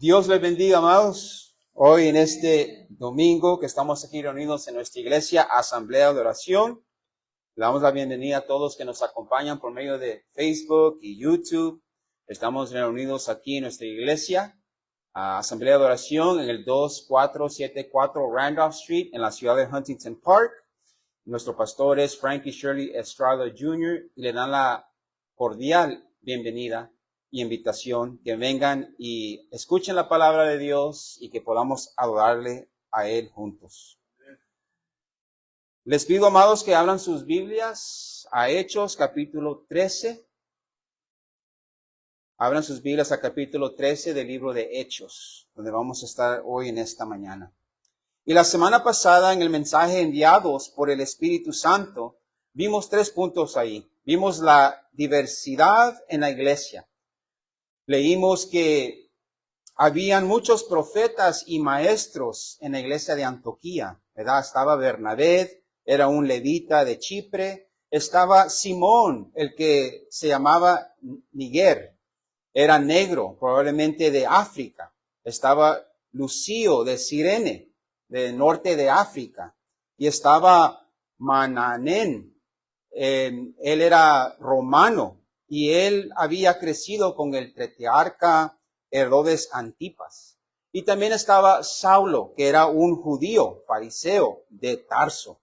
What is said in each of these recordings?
Dios les bendiga, amados. Hoy en este domingo que estamos aquí reunidos en nuestra iglesia, Asamblea de Oración, le damos la bienvenida a todos que nos acompañan por medio de Facebook y YouTube. Estamos reunidos aquí en nuestra iglesia, Asamblea de Oración, en el 2474 Randolph Street, en la ciudad de Huntington Park. Nuestro pastor es Frankie Shirley Estrada Jr. y le dan la cordial bienvenida y invitación que vengan y escuchen la palabra de Dios y que podamos adorarle a Él juntos. Les pido, amados, que abran sus Biblias a Hechos capítulo 13. Abran sus Biblias a capítulo 13 del libro de Hechos, donde vamos a estar hoy en esta mañana. Y la semana pasada, en el mensaje enviados por el Espíritu Santo, vimos 3 puntos ahí. Vimos la diversidad en la iglesia. Leímos que habían muchos profetas y maestros en la iglesia de Antioquía, ¿verdad? Estaba Bernabé, era un levita de Chipre. Estaba Simón, el que se llamaba Níger, era negro, probablemente de África. Estaba Lucio de Cirene, del norte de África. Y estaba Mananén, él era romano. Y él había crecido con el tetrarca Herodes Antipas. Y también estaba Saulo, que era un judío, fariseo de Tarso.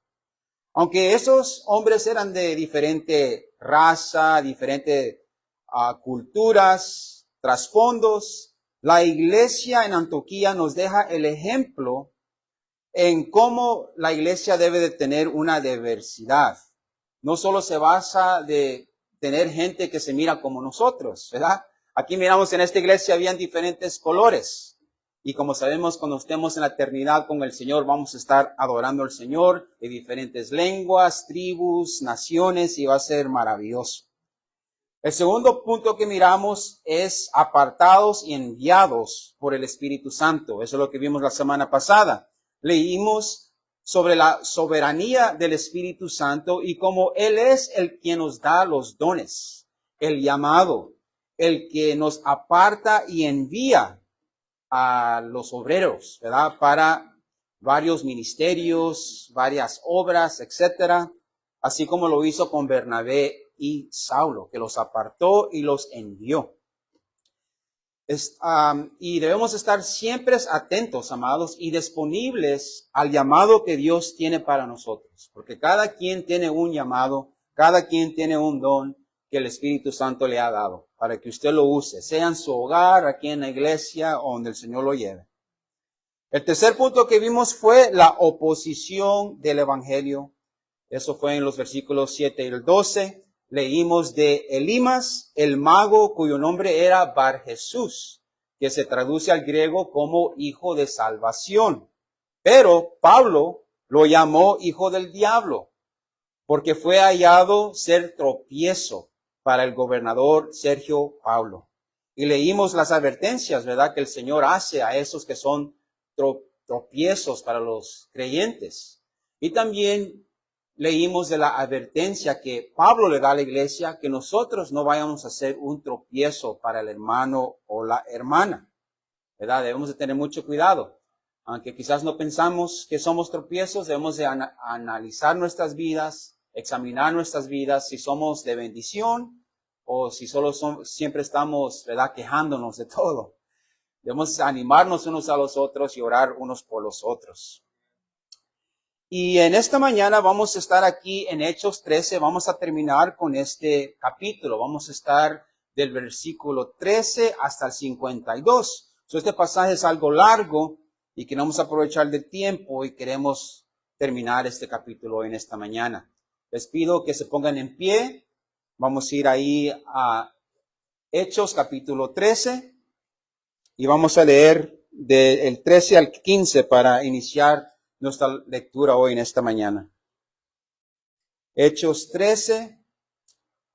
Aunque esos hombres eran de diferente raza, diferentes culturas, trasfondos, la iglesia en Antioquía nos deja el ejemplo en cómo la iglesia debe de tener una diversidad. No solo se basa de tener gente que se mira como nosotros, ¿verdad? Aquí miramos en esta iglesia habían diferentes colores. Y como sabemos, cuando estemos en la eternidad con el Señor, vamos a estar adorando al Señor de diferentes lenguas, tribus, naciones, y va a ser maravilloso. El segundo punto que miramos es apartados y enviados por el Espíritu Santo. Eso es lo que vimos la semana pasada. Leímos sobre la soberanía del Espíritu Santo y cómo Él es el quien nos da los dones, el llamado, el que nos aparta y envía a los obreros, ¿verdad? Para varios ministerios, varias obras, etcétera, así como lo hizo con Bernabé y Saulo, que los apartó y los envió. Y debemos estar siempre atentos, amados, y disponibles al llamado que Dios tiene para nosotros. Porque cada quien tiene un llamado, cada quien tiene un don que el Espíritu Santo le ha dado para que usted lo use, sea en su hogar, aquí en la iglesia o donde el Señor lo lleve. El tercer punto que vimos fue la oposición del Evangelio. Eso fue en los versículos 7 y el 12. Leímos de Elimas, el mago cuyo nombre era Bar Jesús, que se traduce al griego como hijo de salvación. Pero Pablo lo llamó hijo del diablo, porque fue hallado ser tropiezo para el gobernador Sergio Paulo. Y leímos las advertencias, ¿verdad?, que el Señor hace a esos que son tropiezos para los creyentes. Y también leímos de la advertencia que Pablo le da a la iglesia, que nosotros no vayamos a ser un tropiezo para el hermano o la hermana, ¿verdad? Debemos de tener mucho cuidado. Aunque quizás no pensamos que somos tropiezos, debemos de analizar nuestras vidas, examinar nuestras vidas, si somos de bendición o si solo siempre estamos, ¿verdad?, quejándonos de todo. Debemos animarnos unos a los otros y orar unos por los otros. Y en esta mañana vamos a estar aquí en Hechos 13, vamos a terminar con este capítulo. Vamos a estar del versículo 13 hasta el 52. Este pasaje es algo largo y queremos aprovechar del tiempo y queremos terminar este capítulo en esta mañana. Les pido que se pongan en pie. Vamos a ir ahí a Hechos capítulo 13 y vamos a leer del 13 al 15 para iniciar nuestra lectura hoy en esta mañana. Hechos 13,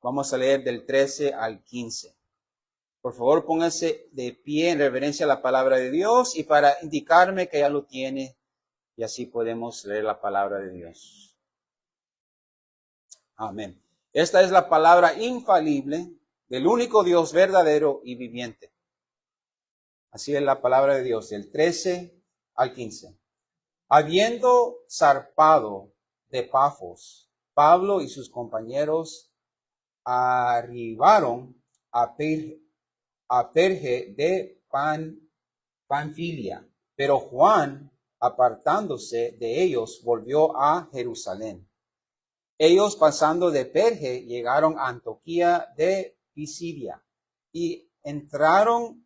vamos a leer del 13 al 15. Por favor, póngase de pie en reverencia a la palabra de Dios y para indicarme que ya lo tiene y así podemos leer la palabra de Dios. Amén. Esta es la palabra infalible del único Dios verdadero y viviente. Así es la palabra de Dios, del 13 al 15. Habiendo zarpado de Pafos, Pablo y sus compañeros arribaron a Perge de Panfilia, pero Juan, apartándose de ellos, volvió a Jerusalén. Ellos, pasando de Perge, llegaron a Antioquía de Pisidia y entraron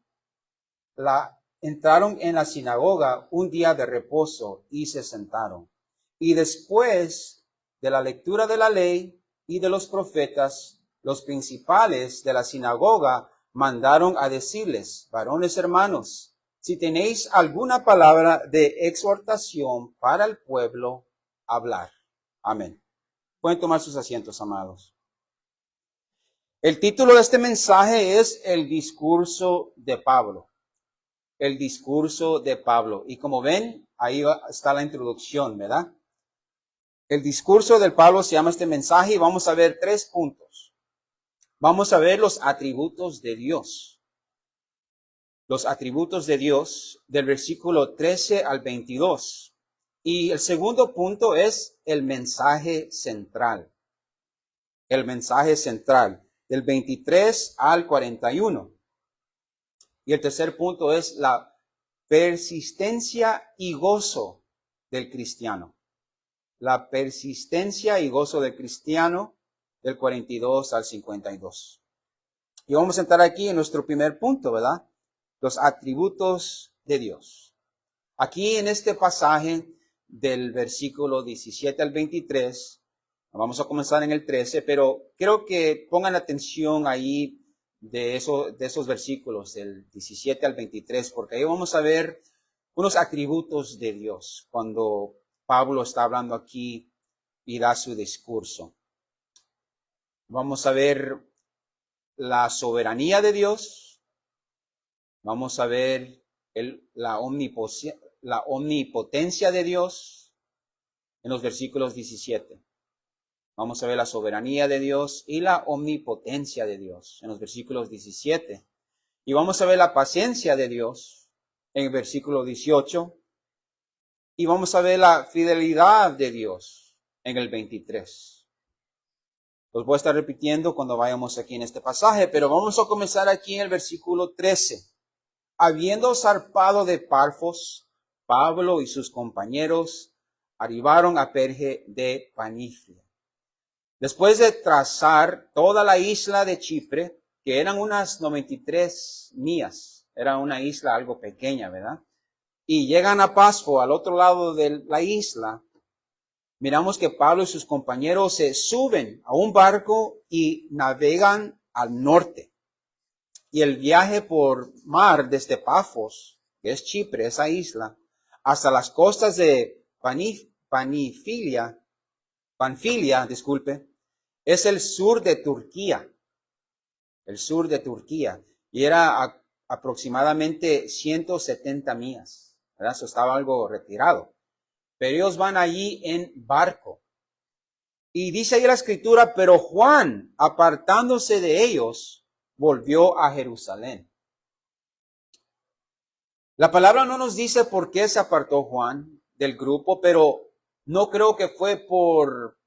en la sinagoga un día de reposo y se sentaron. Y después de la lectura de la ley y de los profetas, los principales de la sinagoga mandaron a decirles: varones hermanos, si tenéis alguna palabra de exhortación para el pueblo, hablar. Amén. Pueden tomar sus asientos, amados. El título de este mensaje es El discurso de Pablo. El discurso de Pablo. Y como ven, ahí está la introducción, ¿verdad? El discurso del Pablo se llama este mensaje y vamos a ver 3 puntos. Vamos a ver los atributos de Dios. Los atributos de Dios del versículo 13 al 22. Y el segundo punto es el mensaje central. El mensaje central del 23 al 41. Y el tercer punto es la persistencia y gozo del cristiano. La persistencia y gozo del cristiano del 42 al 52. Y vamos a entrar aquí en nuestro primer punto, ¿verdad? Los atributos de Dios. Aquí en este pasaje del versículo 17 al 23, vamos a comenzar en el 13, pero quiero que pongan atención ahí de esos versículos, del 17 al 23, porque ahí vamos a ver unos atributos de Dios cuando Pablo está hablando aquí y da su discurso. Vamos a ver la soberanía de Dios, vamos a ver la omnipotencia de Dios en los versículos 17. Vamos a ver la soberanía de Dios y la omnipotencia de Dios en los versículos 17. Y vamos a ver la paciencia de Dios en el versículo 18. Y vamos a ver la fidelidad de Dios en el 23. Los voy a estar repitiendo cuando vayamos aquí en este pasaje, pero vamos a comenzar aquí en el versículo 13. Habiendo zarpado de Pafos, Pablo y sus compañeros arribaron a Perge de Panfilia. Después de trazar toda la isla de Chipre, que eran unas 93 millas, era una isla algo pequeña, ¿verdad? Y llegan a Pasfo, al otro lado de la isla, miramos que Pablo y sus compañeros se suben a un barco y navegan al norte. Y el viaje por mar desde Pafos, que es Chipre, esa isla, hasta las costas de Panfilia, es el sur de Turquía. El sur de Turquía. Y era aproximadamente 170 millas. ¿Verdad? Eso estaba algo retirado. Pero ellos van allí en barco. Y dice ahí la escritura, pero Juan, apartándose de ellos, volvió a Jerusalén. La palabra no nos dice por qué se apartó Juan del grupo, pero no creo que fue por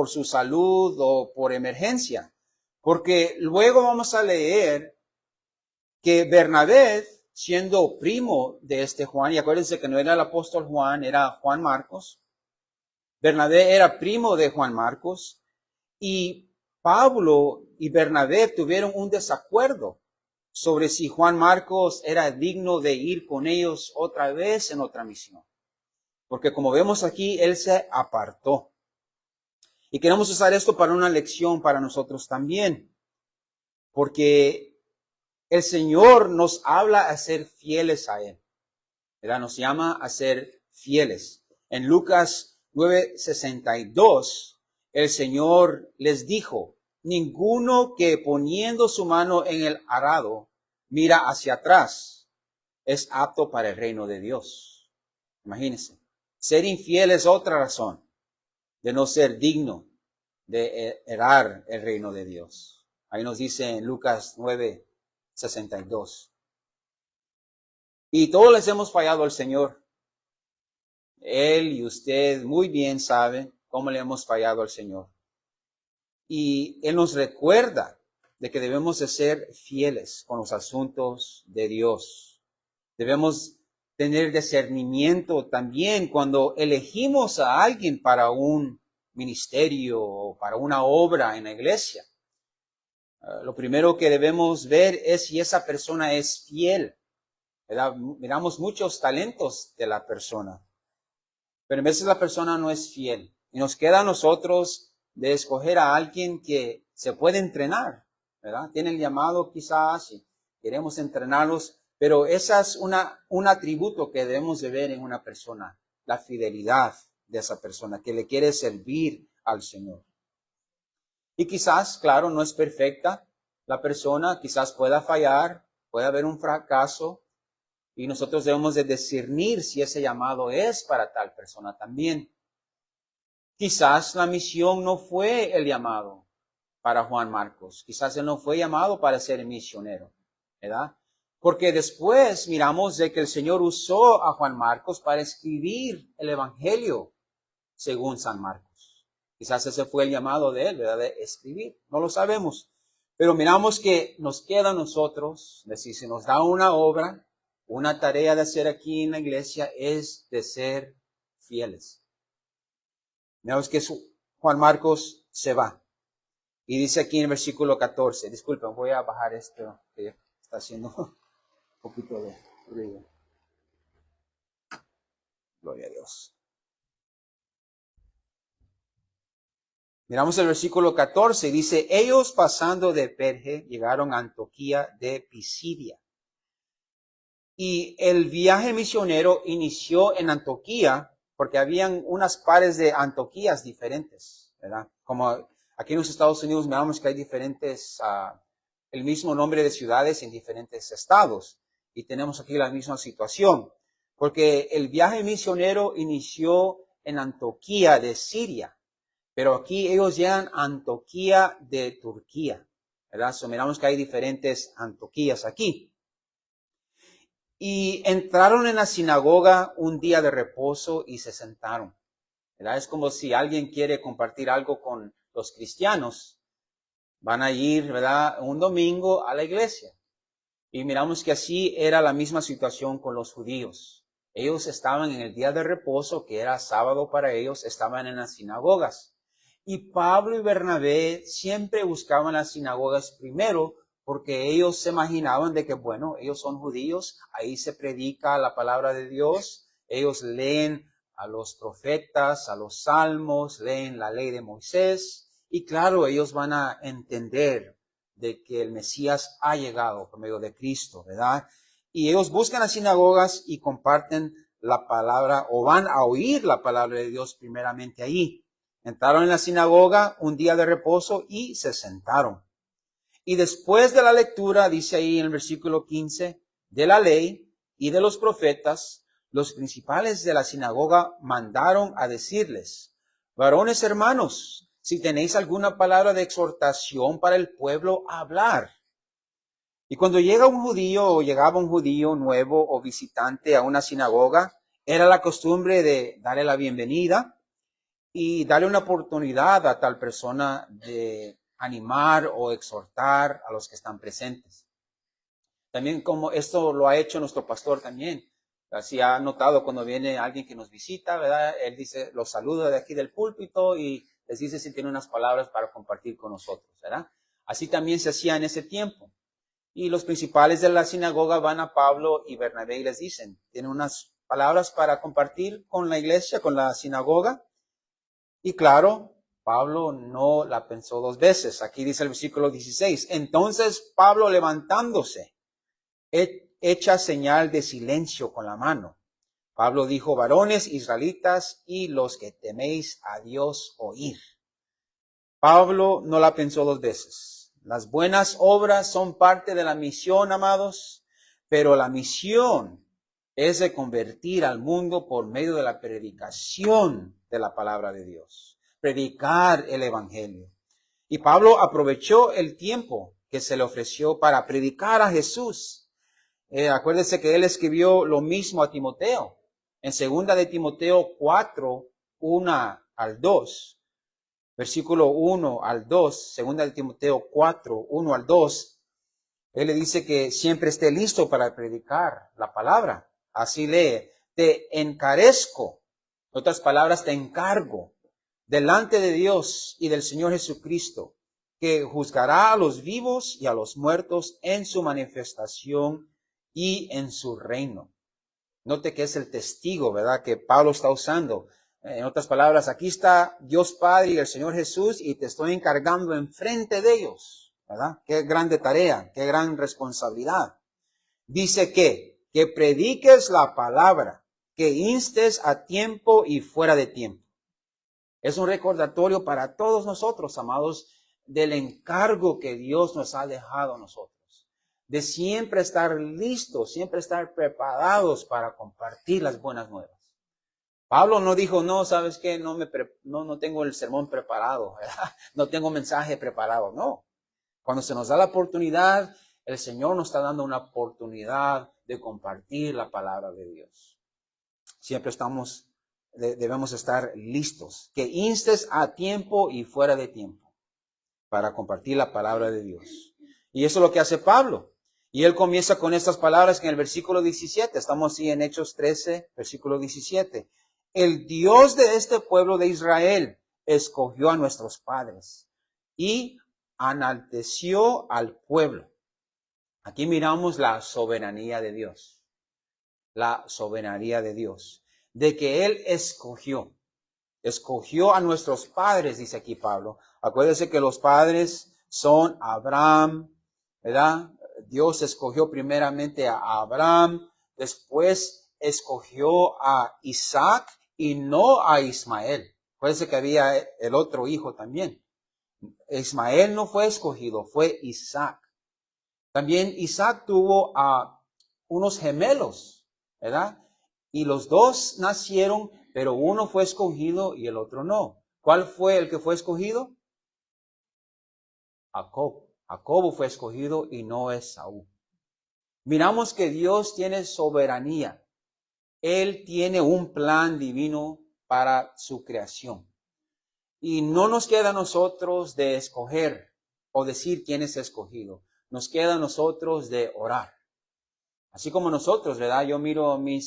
su salud o por emergencia. Porque luego vamos a leer que Bernabé, siendo primo de este Juan, y acuérdense que no era el apóstol Juan, era Juan Marcos. Bernabé era primo de Juan Marcos y Pablo y Bernabé tuvieron un desacuerdo sobre si Juan Marcos era digno de ir con ellos otra vez en otra misión. Porque como vemos aquí, él se apartó. Y queremos usar esto para una lección para nosotros también. Porque el Señor nos habla a ser fieles a Él. ¿Verdad? Nos llama a ser fieles. En Lucas 9:62, el Señor les dijo: ninguno que poniendo su mano en el arado mira hacia atrás es apto para el reino de Dios. Imagínense. Ser infiel es otra razón de no ser digno de heredar el reino de Dios. Ahí nos dice en Lucas 9:62. Y todos les hemos fallado al Señor. Él y usted muy bien saben cómo le hemos fallado al Señor. Y Él nos recuerda de que debemos de ser fieles con los asuntos de Dios. Debemos tener discernimiento también cuando elegimos a alguien para un ministerio o para una obra en la iglesia. Lo primero que debemos ver es si esa persona es fiel, ¿verdad? Miramos muchos talentos de la persona, pero a veces la persona no es fiel. Y nos queda a nosotros de escoger a alguien que se puede entrenar, ¿verdad? Tiene el llamado quizás y queremos entrenarlos, pero esa es un atributo que debemos de ver en una persona, la fidelidad de esa persona, que le quiere servir al Señor. Y quizás, claro, no es perfecta la persona, quizás pueda fallar, puede haber un fracaso, y nosotros debemos de discernir si ese llamado es para tal persona también. Quizás la misión no fue el llamado para Juan Marcos. Quizás él no fue llamado para ser misionero, ¿verdad? Porque después miramos de que el Señor usó a Juan Marcos para escribir el Evangelio según San Marcos. Quizás ese fue el llamado de él, ¿verdad? De escribir. No lo sabemos. Pero miramos que nos queda a nosotros, es decir, si nos da una obra, una tarea de hacer aquí en la iglesia es de ser fieles. Miramos que Juan Marcos se va. Y dice aquí en el versículo 14, disculpen, voy a bajar esto, que está haciendo un poquito de ruido. Gloria a Dios. Miramos el versículo 14, dice, ellos pasando de Perge llegaron a Antioquía de Pisidia. Y el viaje misionero inició en Antioquía porque habían unas pares de Antioquías diferentes, ¿verdad? Como aquí en los Estados Unidos miramos que hay diferentes, el mismo nombre de ciudades en diferentes estados. Y tenemos aquí la misma situación. Porque el viaje misionero inició en Antioquía de Siria. Pero aquí ellos llegan a Antioquía de Turquía, ¿verdad? So, miramos que hay diferentes Antioquías aquí. Y entraron en la sinagoga un día de reposo y se sentaron, ¿verdad? Es como si alguien quiere compartir algo con los cristianos. Van a ir, ¿verdad? Un domingo a la iglesia. Y miramos que así era la misma situación con los judíos. Ellos estaban en el día de reposo, que era sábado para ellos, estaban en las sinagogas. Y Pablo y Bernabé siempre buscaban las sinagogas primero porque ellos se imaginaban de que, bueno, ellos son judíos, ahí se predica la palabra de Dios, ellos leen a los profetas, a los salmos, leen la ley de Moisés, y claro, ellos van a entender de que el Mesías ha llegado por medio de Cristo, ¿verdad? Y ellos buscan las sinagogas y comparten la palabra, o van a oír la palabra de Dios primeramente ahí. Entraron en la sinagoga un día de reposo y se sentaron. Y después de la lectura, dice ahí en el versículo 15, de la ley y de los profetas, los principales de la sinagoga mandaron a decirles, varones hermanos, si tenéis alguna palabra de exhortación para el pueblo, hablar. Y cuando llega un judío o llegaba un judío nuevo o visitante a una sinagoga, era la costumbre de darle la bienvenida y darle una oportunidad a tal persona de animar o exhortar a los que están presentes. También como esto lo ha hecho nuestro pastor también. Así ha notado cuando viene alguien que nos visita, ¿verdad? Él dice, los saluda de aquí del púlpito y les dice si tiene unas palabras para compartir con nosotros, ¿verdad? Así también se hacía en ese tiempo. Y los principales de la sinagoga van a Pablo y Bernabé y les dicen, ¿tienen unas palabras para compartir con la iglesia, con la sinagoga? Y claro, Pablo no la pensó dos veces. Aquí dice el versículo 16. Entonces Pablo levantándose, echa señal de silencio con la mano. Pablo dijo, varones israelitas y los que teméis a Dios, oír. Pablo no la pensó dos veces. Las buenas obras son parte de la misión, amados, pero la misión es de convertir al mundo por medio de la predicación de la palabra de Dios. Predicar el evangelio. Y Pablo aprovechó el tiempo que se le ofreció para predicar a Jesús. Acuérdese que él escribió lo mismo a Timoteo. En 2 de Timoteo 4, 1 al 2, versículo 1 al 2, 2 de Timoteo 4, 1 al 2, él le dice que siempre esté listo para predicar la palabra. Así lee, te encarezco, en otras palabras, te encargo, delante de Dios y del Señor Jesucristo, que juzgará a los vivos y a los muertos en su manifestación y en su reino. Note que es el testigo, ¿verdad?, que Pablo está usando. En otras palabras, aquí está Dios Padre y el Señor Jesús y te estoy encargando enfrente de ellos, ¿verdad? Qué grande tarea, qué gran responsabilidad. Dice que prediques la palabra, que instes a tiempo y fuera de tiempo. Es un recordatorio para todos nosotros, amados, del encargo que Dios nos ha dejado a nosotros. De siempre estar listos, siempre estar preparados para compartir las buenas nuevas. Pablo no dijo, no, ¿sabes qué? No tengo el sermón preparado, ¿verdad? No tengo mensaje preparado, no. Cuando se nos da la oportunidad, el Señor nos está dando una oportunidad de compartir la palabra de Dios. Siempre debemos estar listos, que instes a tiempo y fuera de tiempo para compartir la palabra de Dios. Y eso es lo que hace Pablo. Y él comienza con estas palabras que en el versículo 17, estamos así en Hechos 13, versículo 17. El Dios de este pueblo de Israel escogió a nuestros padres y enalteció al pueblo. Aquí miramos la soberanía de Dios. La soberanía de Dios. De que Él escogió a nuestros padres, dice aquí Pablo. Acuérdense que los padres son Abraham, ¿verdad? Dios escogió primeramente a Abraham, después escogió a Isaac y no a Ismael. Acuérdense que había el otro hijo también. Ismael no fue escogido, fue Isaac. También Isaac tuvo a unos gemelos, ¿verdad? Y los dos nacieron, pero uno fue escogido y el otro no. ¿Cuál fue el que fue escogido? Jacob. Jacobo fue escogido y no Esaú. Miramos que Dios tiene soberanía. Él tiene un plan divino para su creación. Y no nos queda a nosotros de escoger o decir quién es escogido. Nos queda a nosotros de orar. Así como nosotros, ¿verdad? Yo miro a mi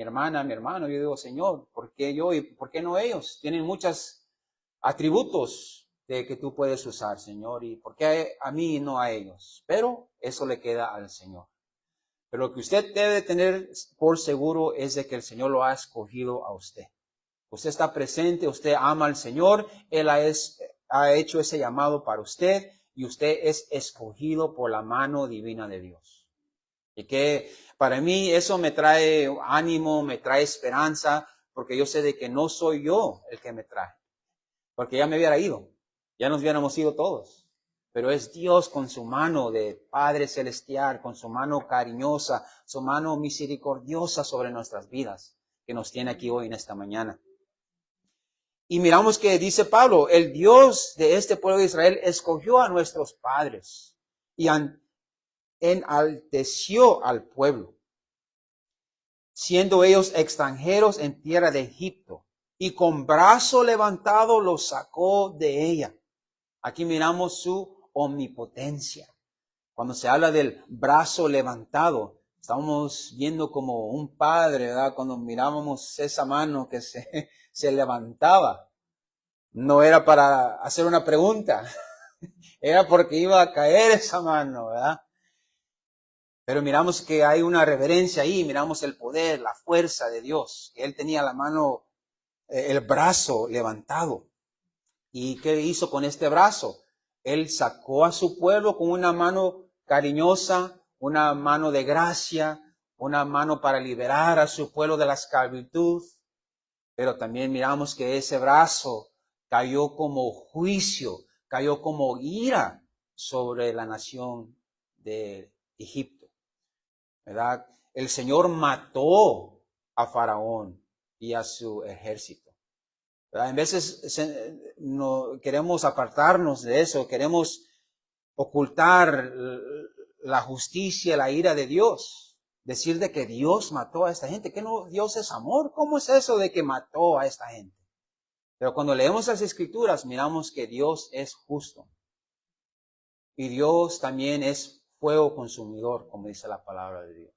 hermana, mi hermano, yo digo, Señor, ¿por qué yo y por qué no ellos? Tienen muchos atributos de que tú puedes usar, Señor, y ¿por qué a mí y no a ellos? Pero eso le queda al Señor. Pero lo que usted debe tener por seguro es de que el Señor lo ha escogido a usted. Usted está presente, usted ama al Señor, Él ha hecho ese llamado para usted y usted es escogido por la mano divina de Dios. Y que para mí eso me trae ánimo, me trae esperanza, porque yo sé de que no soy yo el que me trae. Porque ya me hubiera ido, ya nos hubiéramos ido todos. Pero es Dios con su mano de Padre Celestial, con su mano cariñosa, su mano misericordiosa sobre nuestras vidas, que nos tiene aquí hoy en esta mañana. Y miramos que dice Pablo, el Dios de este pueblo de Israel escogió a nuestros padres y enalteció al pueblo, siendo ellos extranjeros en tierra de Egipto, y con brazo levantado los sacó de ella. Aquí miramos su omnipotencia. Cuando se habla del brazo levantado, estamos viendo como un padre, ¿verdad? Cuando mirábamos esa mano que se levantaba, no era para hacer una pregunta, era porque iba a caer esa mano, ¿verdad? Pero miramos que hay una reverencia ahí, miramos el poder, la fuerza de Dios. Él tenía la mano, el brazo levantado. ¿Y qué hizo con este brazo? Él sacó a su pueblo con una mano cariñosa, una mano de gracia, una mano para liberar a su pueblo de la esclavitud. Pero también miramos que ese brazo cayó como juicio, cayó como ira sobre la nación de Egipto, ¿verdad? El Señor mató a Faraón y a su ejército, ¿verdad? En veces no queremos apartarnos de eso, queremos ocultar la justicia, la ira de Dios. decir de que Dios mató a esta gente. ¿Que no? Dios es amor. ¿Cómo es eso de que mató a esta gente? Pero cuando leemos las Escrituras, miramos que Dios es justo. Y Dios también es fuego consumidor, como dice la palabra de Dios.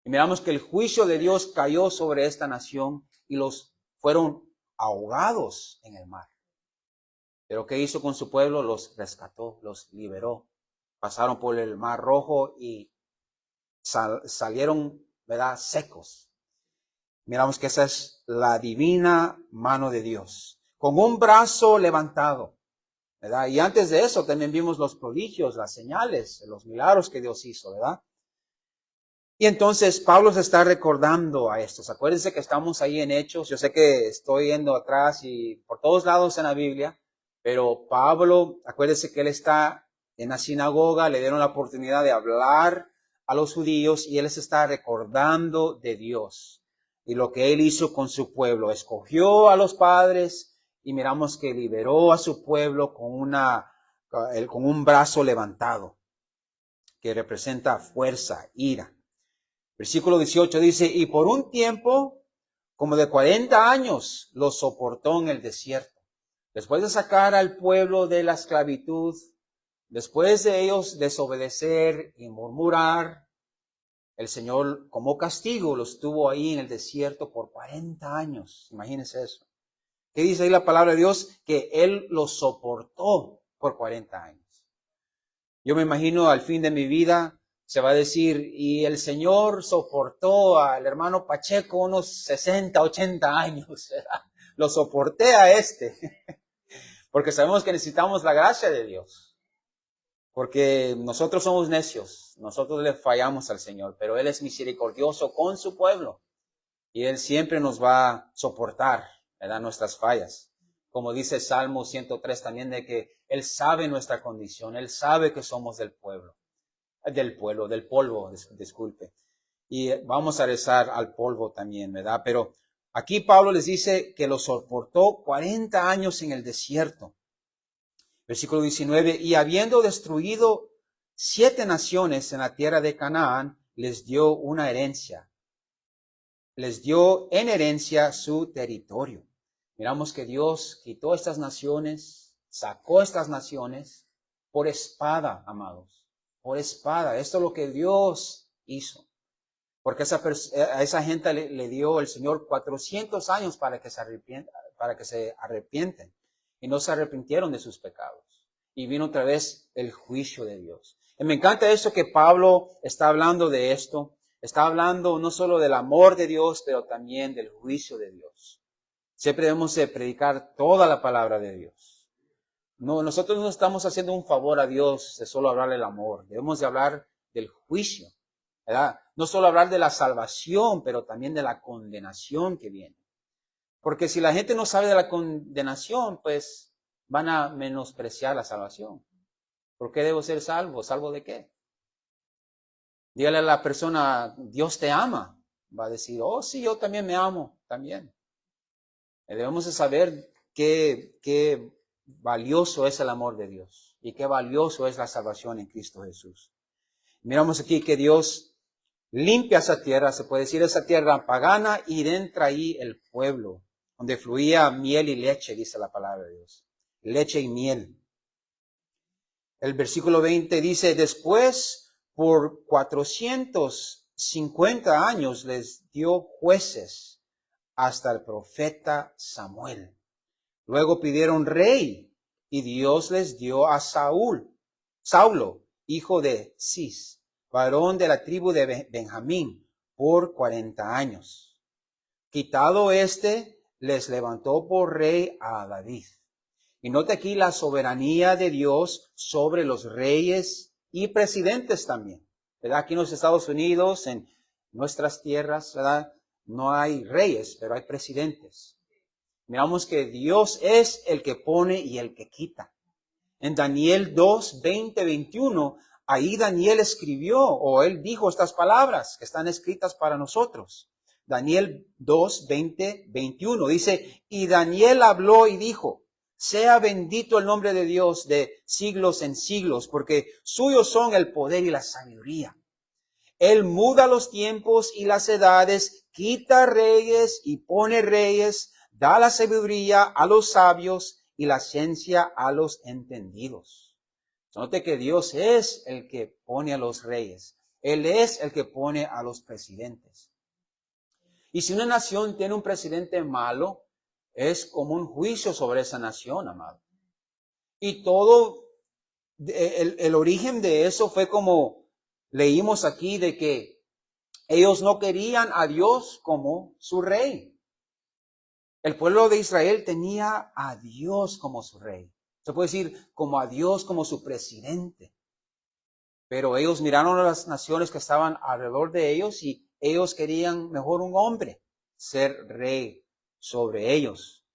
Y miramos que el juicio de Dios cayó sobre esta nación y los fueron ahogados en el mar. Pero ¿qué hizo con su pueblo? Los rescató, los liberó. Pasaron por el Mar Rojo y salieron, ¿verdad?, secos. Miramos que esa es la divina mano de Dios, con un brazo levantado, ¿verdad? Y antes de eso también vimos los prodigios, las señales, los milagros que Dios hizo, ¿verdad? Y entonces Pablo se está recordando a estos. Acuérdense que estamos ahí en Hechos. Yo sé que estoy yendo atrás y por todos lados en la Biblia, pero Pablo, acuérdense que él está en la sinagoga, le dieron la oportunidad de hablar a los judíos y él les está recordando de Dios y lo que él hizo con su pueblo. Escogió a los padres y miramos que liberó a su pueblo con un brazo levantado que representa fuerza, ira. Versículo 18 dice, y por un tiempo, como de 40 años, los soportó en el desierto. Después de sacar al pueblo de la esclavitud, después de ellos desobedecer y murmurar, el Señor como castigo los tuvo ahí en el desierto por 40 años. Imagínense eso. ¿Qué dice ahí la palabra de Dios? Que Él los soportó por 40 años. Yo me imagino al fin de mi vida se va a decir, y el Señor soportó al hermano Pacheco unos 60, 80 años. ¿Verdad? Lo soporté a porque sabemos que necesitamos la gracia de Dios. Porque nosotros somos necios, nosotros le fallamos al Señor, pero Él es misericordioso con su pueblo. Y Él siempre nos va a soportar, ¿verdad?, nuestras fallas. Como dice Salmo 103 también, de que Él sabe nuestra condición, Él sabe que somos del polvo, disculpe. Y vamos a rezar al polvo también, ¿verdad? Pero aquí Pablo les dice que lo soportó 40 años en el desierto. Versículo 19, y habiendo destruido 7 naciones en la tierra de Canaán, les dio una herencia. Les dio en herencia su territorio. Miramos que Dios quitó estas naciones, sacó estas naciones por espada, amados. Por espada. Esto es lo que Dios hizo. Porque a esa gente le dio el Señor 400 años para que se arrepienten. Y no se arrepintieron de sus pecados. Y vino otra vez el juicio de Dios. Y me encanta eso que Pablo está hablando de esto. Está hablando no solo del amor de Dios, pero también del juicio de Dios. Siempre debemos de predicar toda la palabra de Dios. No, nosotros no estamos haciendo un favor a Dios de solo hablar del amor. Debemos de hablar del juicio, ¿verdad? No solo hablar de la salvación, pero también de la condenación que viene. Porque si la gente no sabe de la condenación, pues van a menospreciar la salvación. ¿Por qué debo ser salvo? ¿Salvo de qué? Dígale a la persona, Dios te ama. Va a decir, oh sí, yo también me amo, también. Debemos de saber qué valioso es el amor de Dios y qué valioso es la salvación en Cristo Jesús. Miramos aquí que Dios limpia esa tierra, se puede decir esa tierra pagana, y entra ahí el pueblo, donde fluía miel y leche, dice la palabra de Dios. Leche y miel. El versículo 20 dice, después por 450 años les dio jueces hasta el profeta Samuel. Luego pidieron rey y Dios les dio a Saulo, hijo de Cis, varón de la tribu de Benjamín, por 40 años. Quitado les levantó por rey a David. Y note aquí la soberanía de Dios sobre los reyes y presidentes también. ¿Verdad? Aquí en los Estados Unidos, en nuestras tierras, ¿verdad?, no hay reyes, pero hay presidentes. Miramos que Dios es el que pone y el que quita. En Daniel 2, 20, 21, ahí Daniel escribió, o él dijo estas palabras que están escritas para nosotros. Daniel 2, 20, 21 dice, y Daniel habló y dijo, sea bendito el nombre de Dios de siglos en siglos, porque suyos son el poder y la sabiduría. Él muda los tiempos y las edades, quita reyes y pone reyes, da la sabiduría a los sabios y la ciencia a los entendidos. Note que Dios es el que pone a los reyes. Él es el que pone a los presidentes. Y si una nación tiene un presidente malo, es como un juicio sobre esa nación, amado. Y todo, el origen de eso fue como leímos aquí, de que ellos no querían a Dios como su rey. El pueblo de Israel tenía a Dios como su rey. Se puede decir como a Dios como su presidente. Pero ellos miraron a las naciones que estaban alrededor de ellos y ellos querían mejor un hombre ser rey sobre ellos.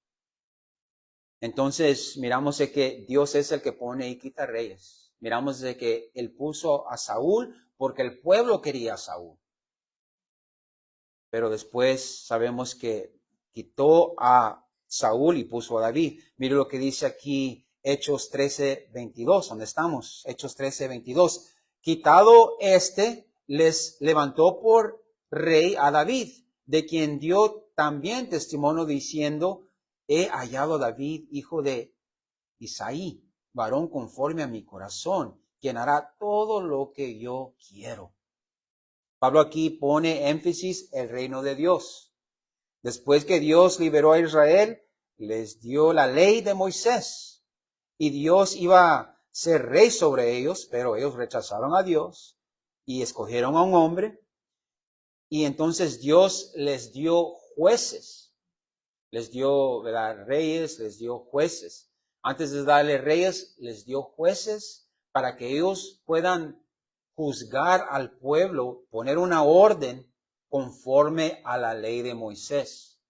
Entonces miramos de que Dios es el que pone y quita reyes. Miramos de que Él puso a Saúl porque el pueblo quería a Saúl. Pero después sabemos que quitó a Saúl y puso a David. Mire lo que dice aquí Hechos 13:22, donde estamos. Hechos 13:22. Quitado les levantó por rey a David, de quien dio también testimonio diciendo, he hallado a David, hijo de Isaí, varón conforme a mi corazón, quien hará todo lo que yo quiero. Pablo aquí pone énfasis en el reino de Dios. Después que Dios liberó a Israel, les dio la ley de Moisés. Y Dios iba a ser rey sobre ellos, pero ellos rechazaron a Dios y escogieron a un hombre. Y entonces Dios les dio jueces. Les dio, ¿verdad?, reyes, les dio jueces. Antes de darle reyes, les dio jueces para que ellos puedan juzgar al pueblo, poner una orden conforme a la ley de Moisés,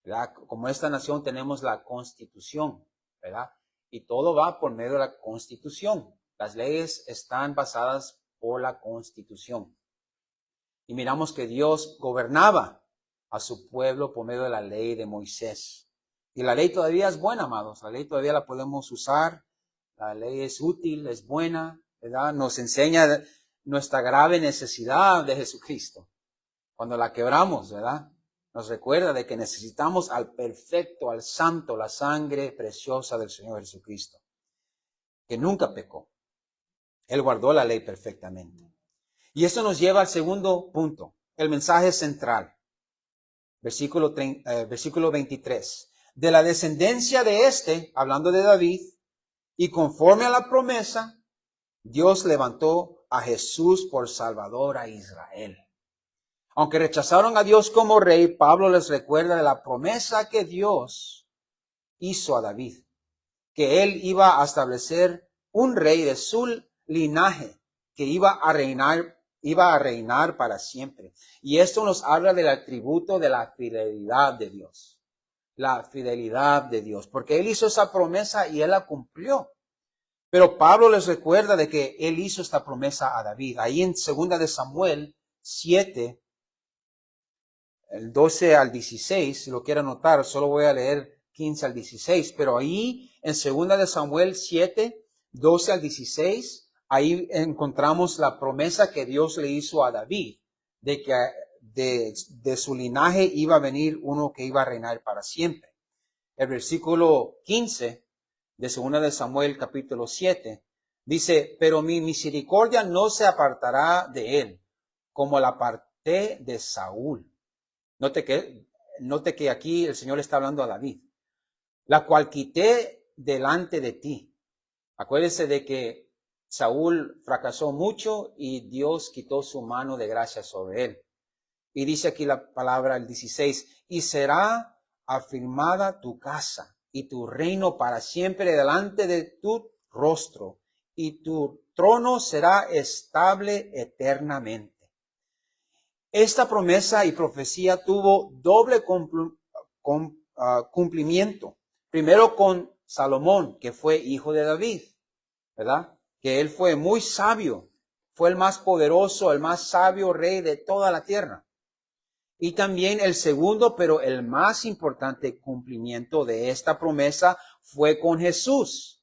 ¿verdad? Como esta nación tenemos la Constitución, ¿verdad? Y todo va por medio de la Constitución. Las leyes están basadas por la Constitución. Y miramos que Dios gobernaba a su pueblo por medio de la ley de Moisés. Y la ley todavía es buena, amados. La ley todavía la podemos usar. La ley es útil, es buena, ¿verdad? Nos enseña nuestra grave necesidad de Jesucristo. Cuando la quebramos, ¿verdad? Nos recuerda de que necesitamos al perfecto, al santo, la sangre preciosa del Señor Jesucristo, que nunca pecó. Él guardó la ley perfectamente. Y esto nos lleva al segundo punto, el mensaje central. Versículo 23. De la descendencia de hablando de David, y conforme a la promesa, Dios levantó a Jesús por Salvador a Israel. Aunque rechazaron a Dios como rey, Pablo les recuerda de la promesa que Dios hizo a David, que él iba a establecer un rey de su linaje que iba a reinar para siempre. Y esto nos habla del atributo de la fidelidad de Dios. La fidelidad de Dios, porque él hizo esa promesa y él la cumplió. Pero Pablo les recuerda de que él hizo esta promesa a David. Ahí en 2 de Samuel 7, el 12 al 16, si lo quieren notar, solo voy a leer 15 al 16, pero ahí en 2 de Samuel 7, 12 al 16, ahí encontramos la promesa que Dios le hizo a David, de que de su linaje iba a venir uno que iba a reinar para siempre. El versículo 15 de 2 de Samuel capítulo 7 dice, pero mi misericordia no se apartará de él, como la aparté de Saúl. Note que aquí el Señor está hablando a David, la cual quité delante de ti. Acuérdese de que Saúl fracasó mucho y Dios quitó su mano de gracia sobre él. Y dice aquí la palabra, el 16, y será afirmada tu casa y tu reino para siempre delante de tu rostro, y tu trono será estable eternamente. Esta promesa y profecía tuvo doble cumplimiento. Primero con Salomón, que fue hijo de David, ¿verdad? Que él fue muy sabio, fue el más poderoso, el más sabio rey de toda la tierra. Y también el segundo, pero el más importante cumplimiento de esta promesa fue con Jesús,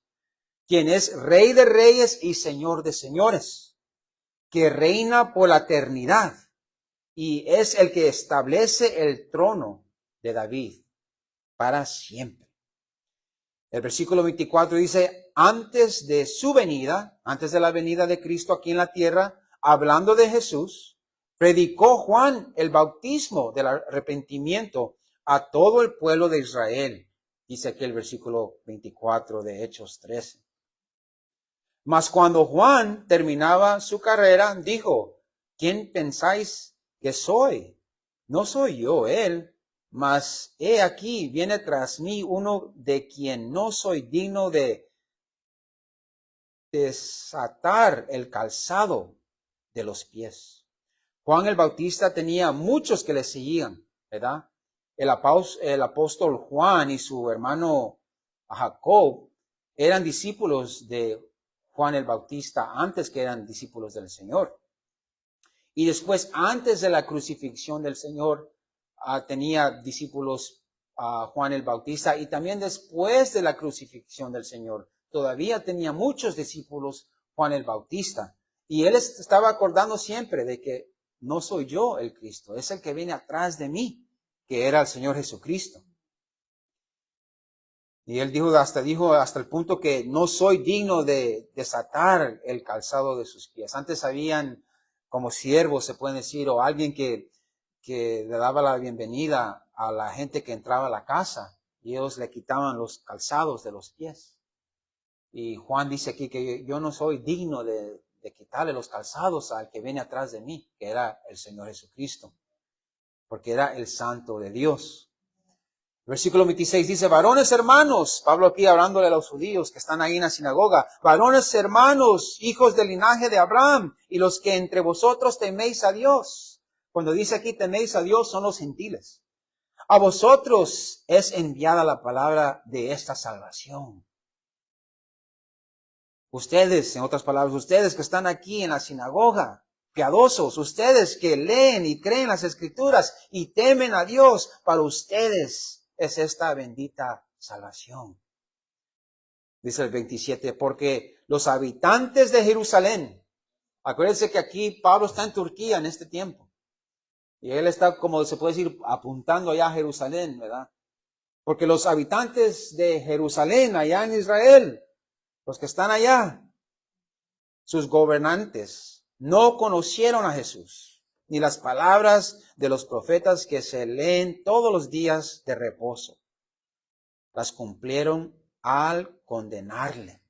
quien es Rey de Reyes y Señor de Señores. que reina por la eternidad y es el que establece el trono de David para siempre. El versículo 24 dice, antes de su venida, antes de la venida de Cristo aquí en la tierra, hablando de Jesús, predicó Juan el bautismo del arrepentimiento a todo el pueblo de Israel. Dice aquí el versículo 24 de Hechos 13. Mas cuando Juan terminaba su carrera, dijo, ¿quién pensáis que soy? No soy yo él, mas he aquí, viene tras mí uno de quien no soy digno de desatar el calzado de los pies. Juan el Bautista tenía muchos que le seguían, ¿verdad? El apóstol Juan y su hermano Jacob eran discípulos de Juan el Bautista antes que eran discípulos del Señor. Y después, antes de la crucifixión del Señor, tenía discípulos Juan el Bautista, y también después de la crucifixión del Señor, todavía tenía muchos discípulos Juan el Bautista. Y él estaba acordando siempre de que no soy yo el Cristo, es el que viene atrás de mí, que era el Señor Jesucristo. Y él dijo hasta el punto que no soy digno de desatar el calzado de sus pies. Antes habían como siervos, se puede decir, o alguien que le daba la bienvenida a la gente que entraba a la casa, y ellos le quitaban los calzados de los pies. Y Juan dice aquí que yo no soy digno de quitarle los calzados al que viene atrás de mí, que era el Señor Jesucristo, porque era el Santo de Dios. Versículo 26 dice, varones hermanos, Pablo aquí hablándole a los judíos que están ahí en la sinagoga, varones hermanos, hijos del linaje de Abraham, y los que entre vosotros teméis a Dios. Cuando dice aquí teméis a Dios, son los gentiles. A vosotros es enviada la palabra de esta salvación. Ustedes, en otras palabras, ustedes que están aquí en la sinagoga, piadosos, ustedes que leen y creen las Escrituras y temen a Dios, para ustedes es esta bendita salvación. Dice el 27, porque los habitantes de Jerusalén, acuérdense que aquí Pablo está en Turquía en este tiempo, y él está, como se puede decir, apuntando allá a Jerusalén, ¿verdad? Porque los habitantes de Jerusalén, allá en Israel, los que están allá, sus gobernantes, no conocieron a Jesús, ni las palabras de los profetas que se leen todos los días de reposo. Las cumplieron al condenarle.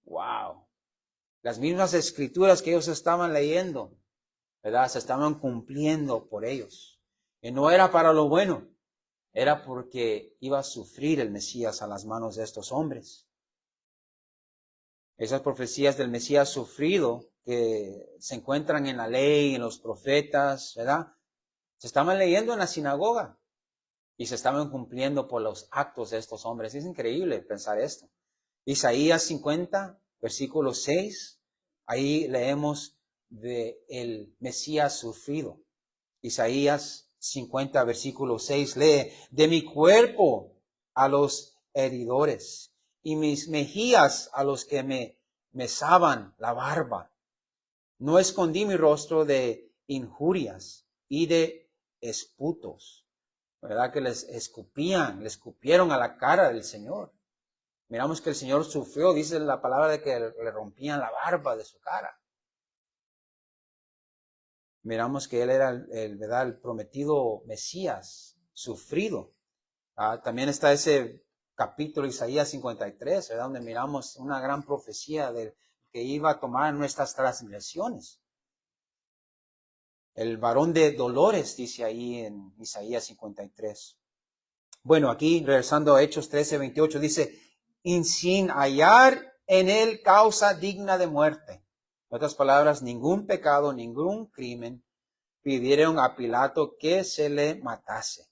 Wow. Las mismas escrituras que ellos estaban leyendo, ¿verdad? Se estaban cumpliendo por ellos. Y no era para lo bueno, era porque iba a sufrir el Mesías a las manos de estos hombres. Esas profecías del Mesías sufrido que se encuentran en la ley, en los profetas, ¿verdad? Se estaban leyendo en la sinagoga y se estaban cumpliendo por los actos de estos hombres. Es increíble pensar esto. Isaías 50, versículo 6, ahí leemos de el Mesías sufrido. Isaías 50, versículo 6 lee, de mi cuerpo a los heridores y mis mejillas a los que me mesaban la barba. No escondí mi rostro de injurias y de esputos, ¿verdad? Que les escupieron a la cara del Señor. Miramos que el Señor sufrió, dice la palabra de que le rompían la barba de su cara. Miramos que Él era ¿verdad? El prometido Mesías, sufrido. También está ese capítulo Isaías 53, ¿verdad? Donde miramos una gran profecía del que iba a tomar nuestras transgresiones. El varón de dolores, dice ahí en Isaías 53. Bueno, aquí, regresando a Hechos 13, 28, dice, y sin hallar en él causa digna de muerte. En otras palabras, ningún pecado, ningún crimen, pidieron a Pilato que se le matase.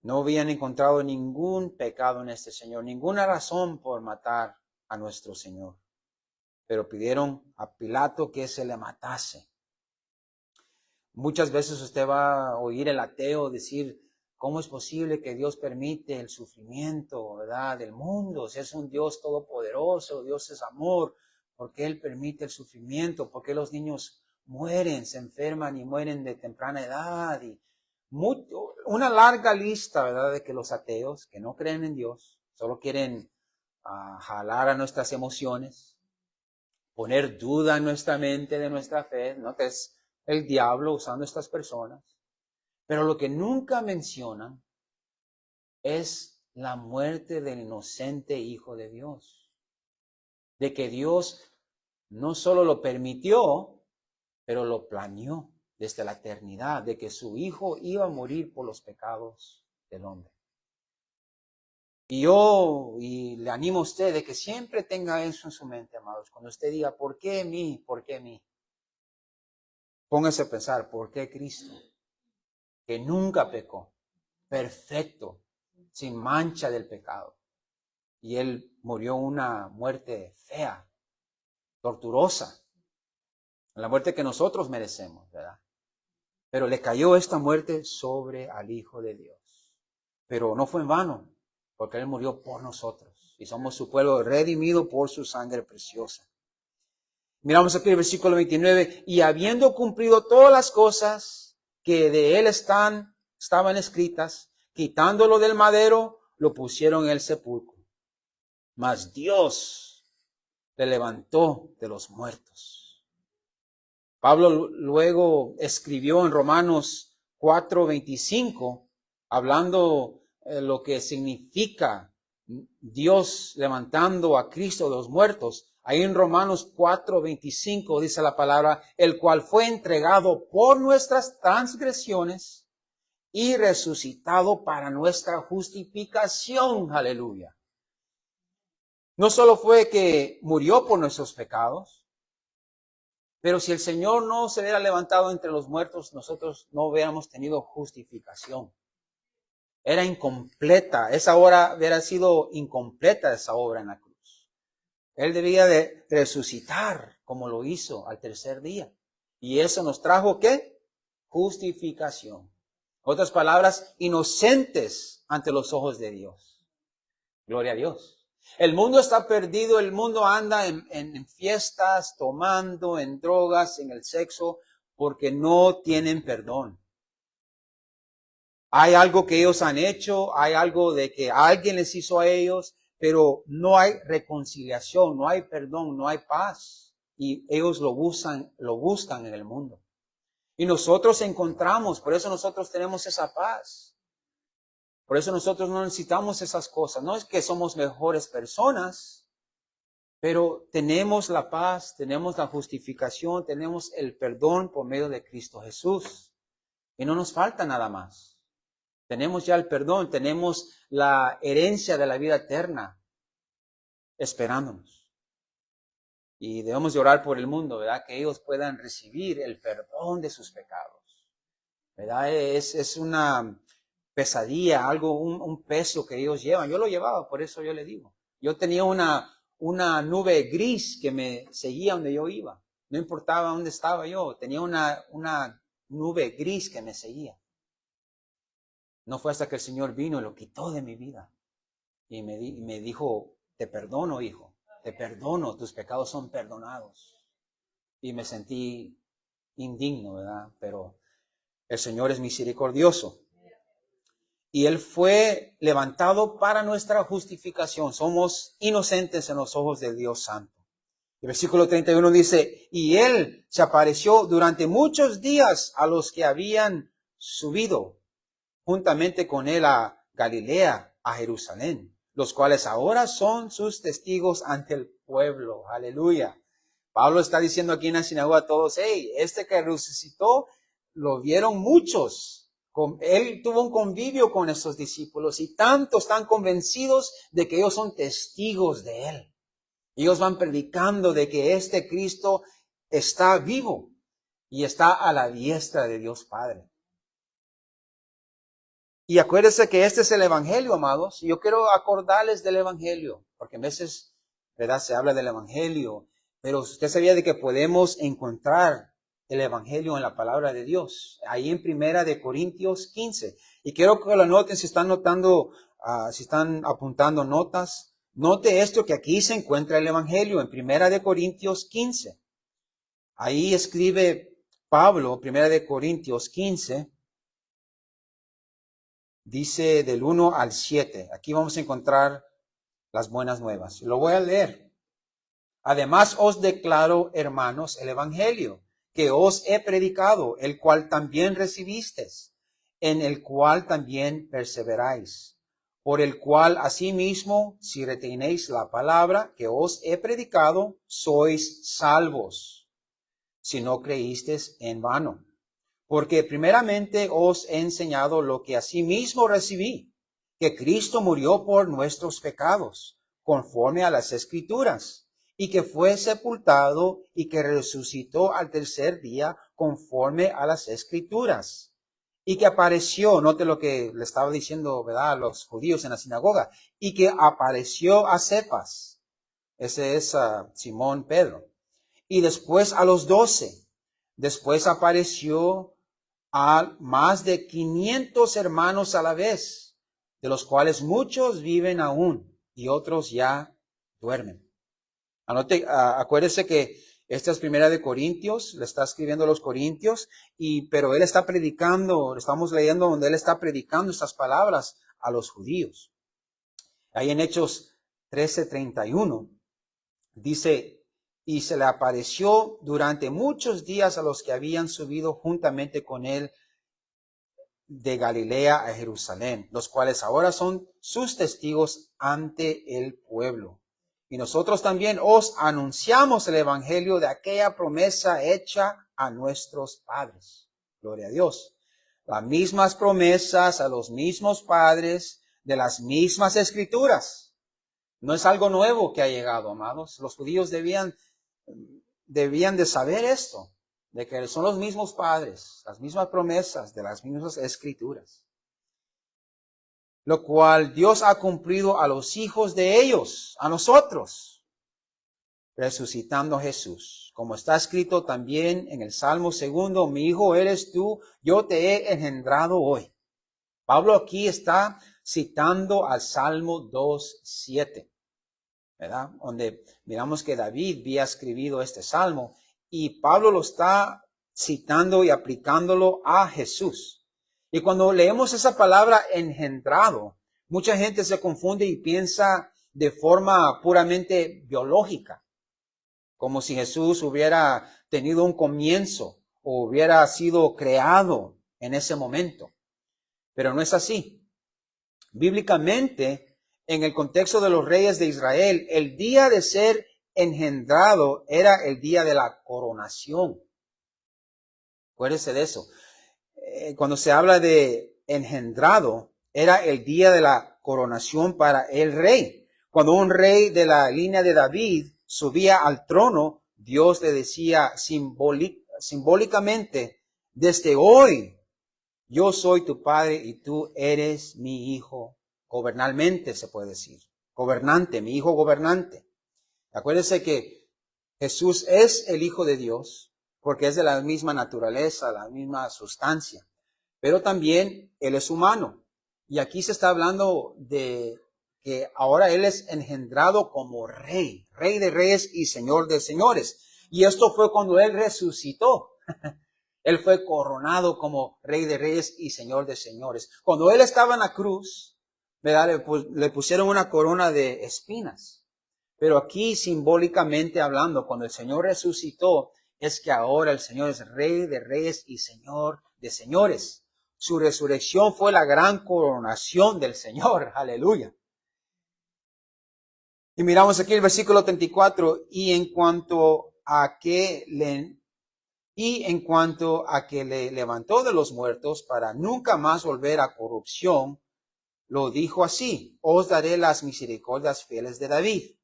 No habían encontrado ningún pecado en este Señor, ninguna razón por matar a nuestro Señor. Pero pidieron a Pilato que se le matase. Muchas veces usted va a oír el ateo decir, ¿cómo es posible que Dios permite el sufrimiento, ¿verdad? Del mundo? Si es un Dios todopoderoso, Dios es amor, ¿Por qué Él permite el sufrimiento? ¿Por qué los niños mueren, se enferman y mueren de temprana edad? Y una larga lista, ¿verdad?, de que los ateos que no creen en Dios, solo quieren jalar a nuestras emociones, poner duda en nuestra mente de nuestra fe, ¿no? Que es el diablo usando estas personas. Pero lo que nunca mencionan es la muerte del inocente Hijo de Dios. De que Dios no solo lo permitió, pero lo planeó desde la eternidad, de que su Hijo iba a morir por los pecados del hombre. Y le animo a usted de que siempre tenga eso en su mente, amados. Cuando usted diga, ¿por qué mí? ¿Por qué mí? Póngase a pensar, ¿por qué Cristo? Que nunca pecó, perfecto, sin mancha del pecado. Y Él murió una muerte fea, torturosa, la muerte que nosotros merecemos, ¿verdad? Pero le cayó esta muerte sobre al Hijo de Dios. Pero no fue en vano, porque Él murió por nosotros. Y somos su pueblo redimido por su sangre preciosa. Miramos aquí el versículo 29. Y habiendo cumplido todas las cosas que de Él estaban escritas, quitándolo del madero, lo pusieron en el sepulcro. Mas Dios le levantó de los muertos. Pablo luego escribió en Romanos 4:25, hablando lo que significa Dios levantando a Cristo de los muertos. Ahí en Romanos 4:25 dice la palabra, el cual fue entregado por nuestras transgresiones y resucitado para nuestra justificación. Aleluya. No solo fue que murió por nuestros pecados, pero si el Señor no se hubiera levantado entre los muertos, nosotros no hubiéramos tenido justificación. Era incompleta, esa obra hubiera sido incompleta, esa obra en la cruz. Él debía de resucitar como lo hizo al tercer día. Y eso nos trajo, ¿qué? Justificación. Otras palabras, inocentes ante los ojos de Dios. Gloria a Dios. El mundo está perdido, el mundo anda en fiestas, tomando, en drogas, en el sexo, porque no tienen perdón. Hay algo que ellos han hecho, hay algo de que alguien les hizo a ellos, pero no hay reconciliación, no hay perdón, no hay paz. Y ellos lo buscan en el mundo. Y nosotros encontramos, por eso nosotros tenemos esa paz. Por eso nosotros no necesitamos esas cosas. No es que somos mejores personas, pero tenemos la paz, tenemos la justificación, tenemos el perdón por medio de Cristo Jesús. Y no nos falta nada más. Tenemos ya el perdón, tenemos la herencia de la vida eterna esperándonos. Y debemos de orar por el mundo, ¿verdad? Que ellos puedan recibir el perdón de sus pecados. ¿Verdad? Es una pesadilla, un peso que ellos llevan. Yo lo llevaba, por eso yo le digo. Yo tenía una nube gris que me seguía donde yo iba. No importaba dónde estaba yo, tenía una nube gris que me seguía. No fue hasta que el Señor vino y lo quitó de mi vida. Y me dijo, te perdono, hijo, te perdono, tus pecados son perdonados. Y me sentí indigno, ¿verdad? Pero el Señor es misericordioso. Y Él fue levantado para nuestra justificación. Somos inocentes en los ojos del Dios Santo. El versículo 31 dice, y Él se apareció durante muchos días a los que habían subido juntamente con Él a Galilea, a Jerusalén, los cuales ahora son sus testigos ante el pueblo. Aleluya. Pablo está diciendo aquí en la sinagoga a todos, hey, este que resucitó, lo vieron muchos. Él tuvo un convivio con estos discípulos y tantos están convencidos de que ellos son testigos de Él. Ellos van predicando de que este Cristo está vivo y está a la diestra de Dios Padre. Y acuérdense que este es el Evangelio, amados. Y yo quiero acordarles del Evangelio, porque a veces, ¿verdad?, se habla del Evangelio, pero usted sabía de que podemos encontrar el Evangelio en la palabra de Dios, ahí en 1 Corintios 15. Y quiero que lo anoten si están notando, si están apuntando notas. Note esto que aquí se encuentra el Evangelio en 1 Corintios 15. Ahí escribe Pablo, 1 Corintios 15, dice del 1 al 7. Aquí vamos a encontrar las buenas nuevas. Lo voy a leer. Además os declaro, hermanos, el Evangelio que os he predicado, el cual también recibisteis, en el cual también perseveráis, por el cual asimismo, si retenéis la palabra que os he predicado, sois salvos, si no creísteis en vano. Porque primeramente os he enseñado lo que asimismo recibí, que Cristo murió por nuestros pecados, conforme a las Escrituras, y que fue sepultado y que resucitó al tercer día, conforme a las Escrituras, y que apareció, note lo que le estaba diciendo, ¿verdad?, a los judíos en la sinagoga, y que apareció a Cefas, ese es Simón Pedro, y después a los 12, después apareció a más de 500 hermanos a la vez, de los cuales muchos viven aún y otros ya duermen. Acuérdese que esta es 1 Corintios, le está escribiendo a los Corintios, pero él está predicando, estamos leyendo donde él está predicando estas palabras a los judíos. Ahí en Hechos 13:31 dice, y se le apareció durante muchos días a los que habían subido juntamente con él de Galilea a Jerusalén, los cuales ahora son sus testigos ante el pueblo. Y nosotros también os anunciamos el evangelio de aquella promesa hecha a nuestros padres. Gloria a Dios. Las mismas promesas a los mismos padres de las mismas escrituras. No es algo nuevo que ha llegado, amados. Los judíos debían de saber esto, de que son los mismos padres, las mismas promesas de las mismas escrituras, lo cual Dios ha cumplido a los hijos de ellos, a nosotros, resucitando a Jesús, como está escrito también en el Salmo 2, mi hijo eres tú, yo te he engendrado hoy. Pablo aquí está citando al Salmo 2:7, ¿verdad? Donde miramos que David había escrito este salmo y Pablo lo está citando y aplicándolo a Jesús. Y cuando leemos esa palabra engendrado, mucha gente se confunde y piensa de forma puramente biológica, como si Jesús hubiera tenido un comienzo o hubiera sido creado en ese momento. Pero no es así. Bíblicamente, en el contexto de los reyes de Israel, el día de ser engendrado era el día de la coronación. Acuérdense de eso. Cuando se habla de engendrado, era el día de la coronación para el rey. Cuando un rey de la línea de David subía al trono, Dios le decía simbólicamente, desde hoy yo soy tu padre y tú eres mi hijo. Gobernalmente se puede decir. Gobernante, mi hijo gobernante. Acuérdense que Jesús es el Hijo de Dios porque es de la misma naturaleza, la misma sustancia. Pero también Él es humano. Y aquí se está hablando de que ahora Él es engendrado como rey, rey de reyes y señor de señores. Y esto fue cuando Él resucitó. Él fue coronado como rey de reyes y señor de señores. Cuando Él estaba en la cruz, ¿verdad?, le pusieron una corona de espinas. Pero aquí simbólicamente hablando, cuando el Señor resucitó, es que ahora el Señor es rey de reyes y señor de señores. Su resurrección fue la gran coronación del Señor. Aleluya. Y miramos aquí el versículo 34, y en cuanto a que le levantó de los muertos para nunca más volver a corrupción, lo dijo así, os daré las misericordias fieles de David.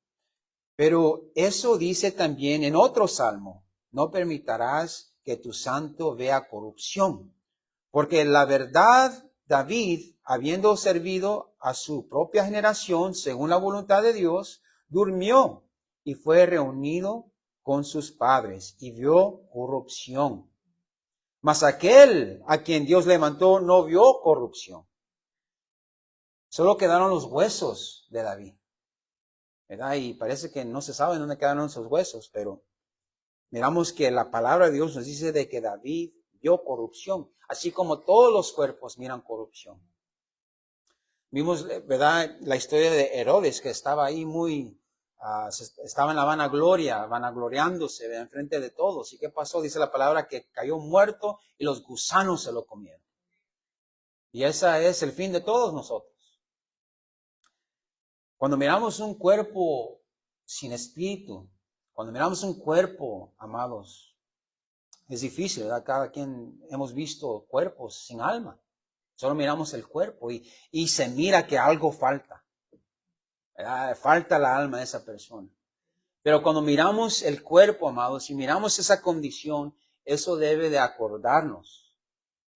Pero eso dice también en otro salmo, no permitirás que tu santo vea corrupción. Porque la verdad, David, habiendo servido a su propia generación según la voluntad de Dios, durmió y fue reunido con sus padres y vio corrupción. Mas aquel a quien Dios levantó no vio corrupción. Solo quedaron los huesos de David. ¿verdad? Y parece que no se sabe dónde quedaron esos huesos, pero miramos que la palabra de Dios nos dice de que David vio corrupción, así como todos los cuerpos miran corrupción. Vimos, ¿verdad?, la historia de Herodes, que estaba ahí estaba en la vanagloria, vanagloriándose en frente de todos. ¿Y qué pasó? Dice la palabra que cayó muerto y los gusanos se lo comieron. Y ese es el fin de todos nosotros. Cuando miramos un cuerpo sin espíritu, cuando miramos un cuerpo, amados, es difícil, ¿verdad? Cada quien hemos visto cuerpos sin alma. Solo miramos el cuerpo y se mira que algo falta. ¿Verdad? Falta la alma de esa persona. Pero cuando miramos el cuerpo, amados, y miramos esa condición, eso debe de acordarnos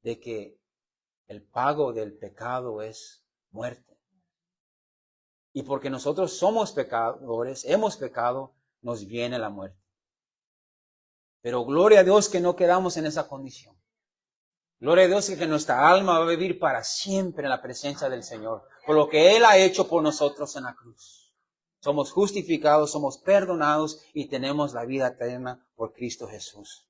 de que el pago del pecado es muerte. Y porque nosotros somos pecadores, hemos pecado, nos viene la muerte. Pero gloria a Dios que no quedamos en esa condición. Gloria a Dios que nuestra alma va a vivir para siempre en la presencia del Señor, por lo que Él ha hecho por nosotros en la cruz. Somos justificados, somos perdonados y tenemos la vida eterna por Cristo Jesús.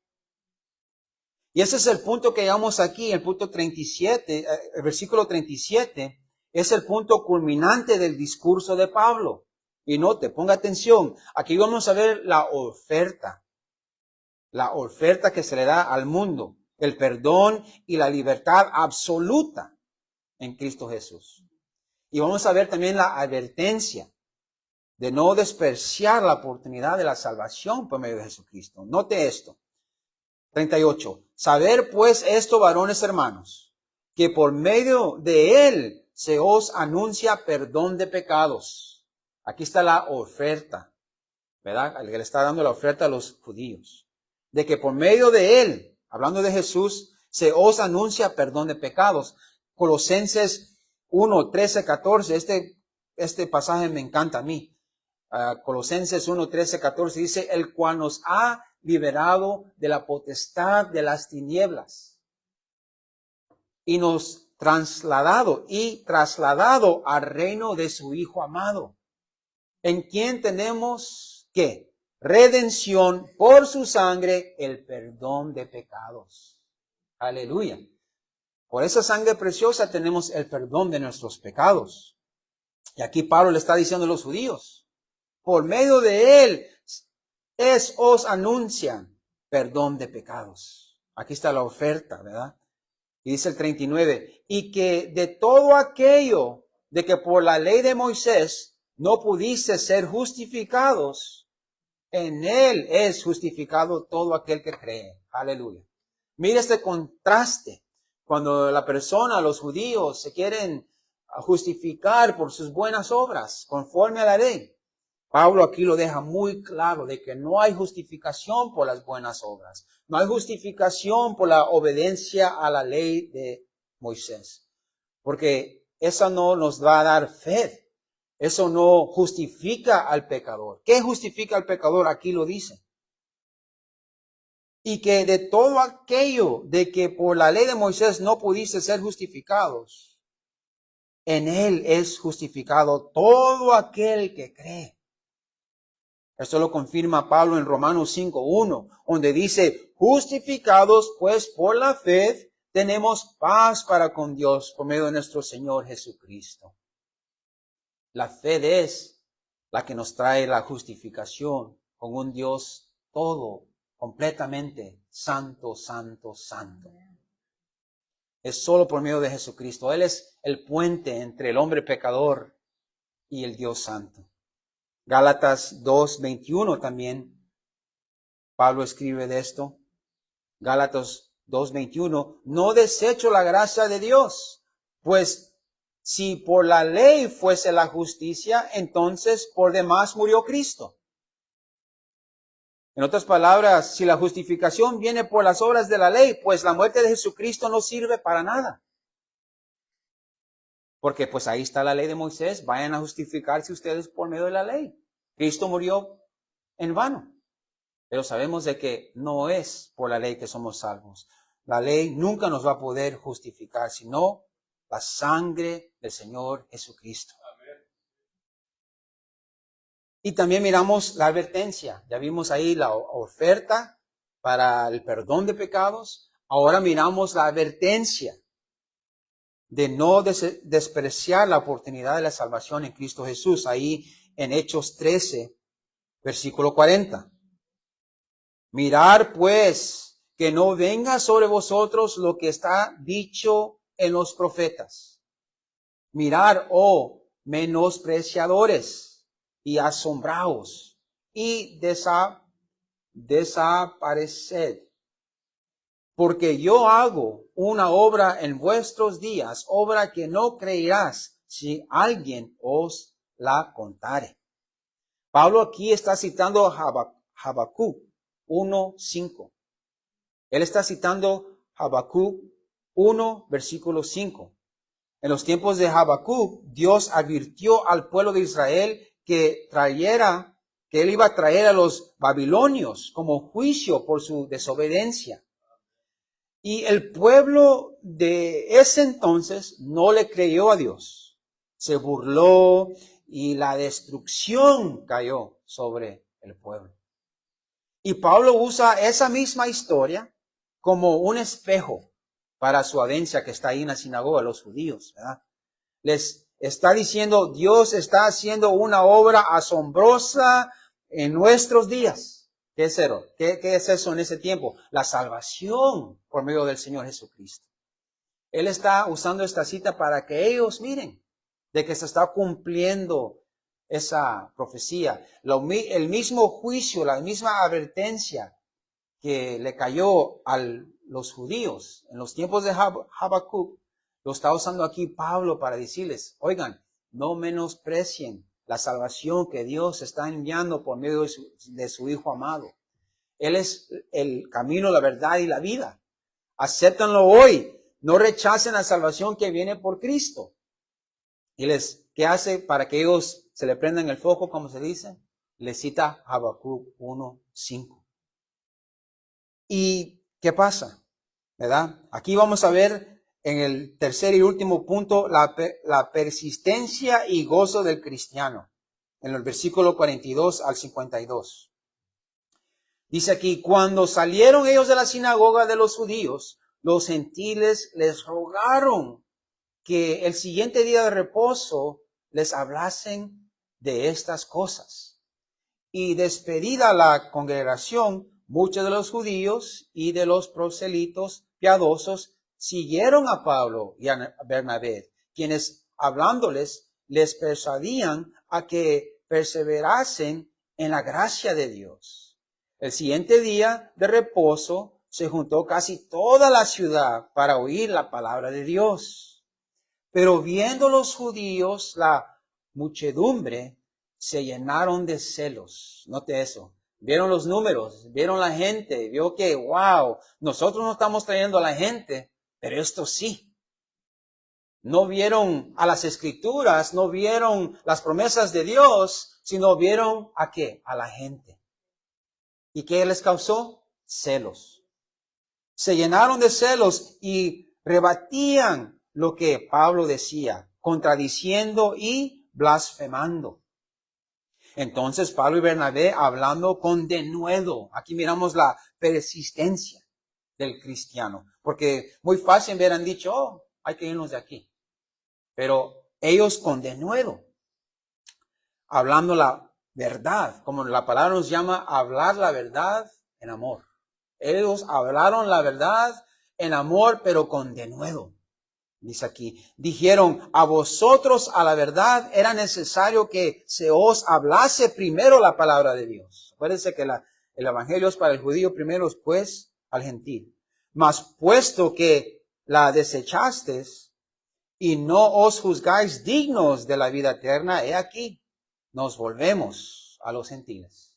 Y ese es el punto que llegamos aquí, el punto 37, el versículo 37, es el punto culminante del discurso de Pablo. Y note, ponga atención, aquí vamos a ver la oferta que se le da al mundo, el perdón y la libertad absoluta en Cristo Jesús. Y vamos a ver también la advertencia de no despreciar la oportunidad de la salvación por medio de Jesucristo. Note esto. 38. Saber pues esto, varones hermanos, que por medio de Él se os anuncia perdón de pecados. Aquí está la oferta, ¿verdad? El que le está dando la oferta a los judíos. De que por medio de Él, hablando de Jesús, se os anuncia perdón de pecados. Colosenses 1, 13, 14. Este pasaje me encanta a mí. Colosenses 1, 13, 14 dice, el cual nos ha liberado de la potestad de las tinieblas y nos trasladado al reino de su Hijo amado, en quien tenemos, ¿qué? Redención por su sangre, el perdón de pecados. Aleluya. Por esa sangre preciosa tenemos el perdón de nuestros pecados. Y aquí Pablo le está diciendo a los judíos, por medio de Él os anuncian perdón de pecados. Aquí está la oferta, ¿verdad? Y dice el 39, y que de todo aquello de que por la ley de Moisés no pudiste ser justificados, en Él es justificado todo aquel que cree. Aleluya. Mira este contraste. Cuando la persona, los judíos, se quieren justificar por sus buenas obras, conforme a la ley. Pablo aquí lo deja muy claro de que no hay justificación por las buenas obras. No hay justificación por la obediencia a la ley de Moisés. Porque eso no nos va a dar fe. Eso no justifica al pecador. ¿Qué justifica al pecador? Aquí lo dice. Y que de todo aquello de que por la ley de Moisés no pudiste ser justificados, en Él es justificado todo aquel que cree. Esto lo confirma Pablo en Romanos 5:1, donde dice, justificados pues por la fe, tenemos paz para con Dios por medio de nuestro Señor Jesucristo. La fe es la que nos trae la justificación con un Dios todo, completamente santo, santo, santo. Es solo por medio de Jesucristo. Él es el puente entre el hombre pecador y el Dios santo. Gálatas 2:21 también, Pablo escribe de esto. Gálatas 2:21, no desecho la gracia de Dios, pues si por la ley fuese la justicia, entonces por demás murió Cristo. En otras palabras, si la justificación viene por las obras de la ley, pues la muerte de Jesucristo no sirve para nada. Porque pues ahí está la ley de Moisés, vayan a justificarse ustedes por medio de la ley. Cristo murió en vano. Pero sabemos de que no es por la ley que somos salvos. La ley nunca nos va a poder justificar, sino la sangre del Señor Jesucristo. Y también miramos la advertencia. Ya vimos ahí la oferta para el perdón de pecados. Ahora miramos la advertencia de no despreciar la oportunidad de la salvación en Cristo Jesús. Ahí en Hechos 13, versículo 40. Mirar pues que no venga sobre vosotros lo que está dicho en los profetas. Mirar, oh menospreciadores, y asombraos, y desapareced. Porque yo hago una obra en vuestros días, obra que no creerás si alguien os la contare. Pablo aquí está citando a Habacuc 1:5. Él está citando Habacuc 1, versículo 5. En los tiempos de Habacuc, Dios advirtió al pueblo de Israel que él iba a traer a los babilonios como juicio por su desobediencia. Y el pueblo de ese entonces no le creyó a Dios. Se burló y la destrucción cayó sobre el pueblo. Y Pablo usa esa misma historia como un espejo para su audiencia que está ahí en la sinagoga, los judíos, ¿verdad? Les está diciendo, Dios está haciendo una obra asombrosa en nuestros días. ¿Qué es eso? ¿Qué es eso en ese tiempo? La salvación por medio del Señor Jesucristo. Él está usando esta cita para que ellos miren de que se está cumpliendo esa profecía. El mismo juicio, la misma advertencia que le cayó a los judíos en los tiempos de Habacuc, lo está usando aquí Pablo para decirles, oigan, no menosprecien la salvación que Dios está enviando por medio de su Hijo amado. Él es el camino, la verdad y la vida. Acéptanlo hoy. No rechacen la salvación que viene por Cristo. Y ¿qué hace para que ellos se le prendan el foco, como se dice? Les cita Habacuc 1:5. ¿Y qué pasa? ¿Verdad? Aquí vamos a ver en el tercer y último punto la persistencia y gozo del cristiano. En el versículo 42 al 52. Dice aquí, cuando salieron ellos de la sinagoga de los judíos, los gentiles les rogaron que el siguiente día de reposo les hablasen de estas cosas. Y despedida la congregación, muchos de los judíos y de los proselitos piadosos siguieron a Pablo y a Bernabé, quienes hablándoles les persuadían a que perseverasen en la gracia de Dios. El siguiente día de reposo se juntó casi toda la ciudad para oír la palabra de Dios. Pero viendo los judíos la muchedumbre, se llenaron de celos. Note eso. Vieron los números, vieron la gente, vio que, wow, nosotros no estamos trayendo a la gente, pero esto sí. No vieron a las escrituras, no vieron las promesas de Dios, sino vieron ¿a qué? A la gente. ¿Y qué les causó? Celos. Se llenaron de celos y rebatían lo que Pablo decía, contradiciendo y blasfemando. Entonces Pablo y Bernabé hablando con denuedo. Aquí miramos la persistencia del cristiano. Porque muy fácil hubieran dicho, oh, hay que irnos de aquí. Pero ellos con denuedo, hablando la verdad, como la palabra nos llama, hablar la verdad en amor. Ellos hablaron la verdad en amor, pero con denuedo. Dice aquí, dijeron, a vosotros a la verdad era necesario que se os hablase primero la palabra de Dios. Acuérdense que el evangelio es para el judío primero, después al gentil. Mas puesto que la desechasteis y no os juzgáis dignos de la vida eterna, he aquí, nos volvemos a los gentiles.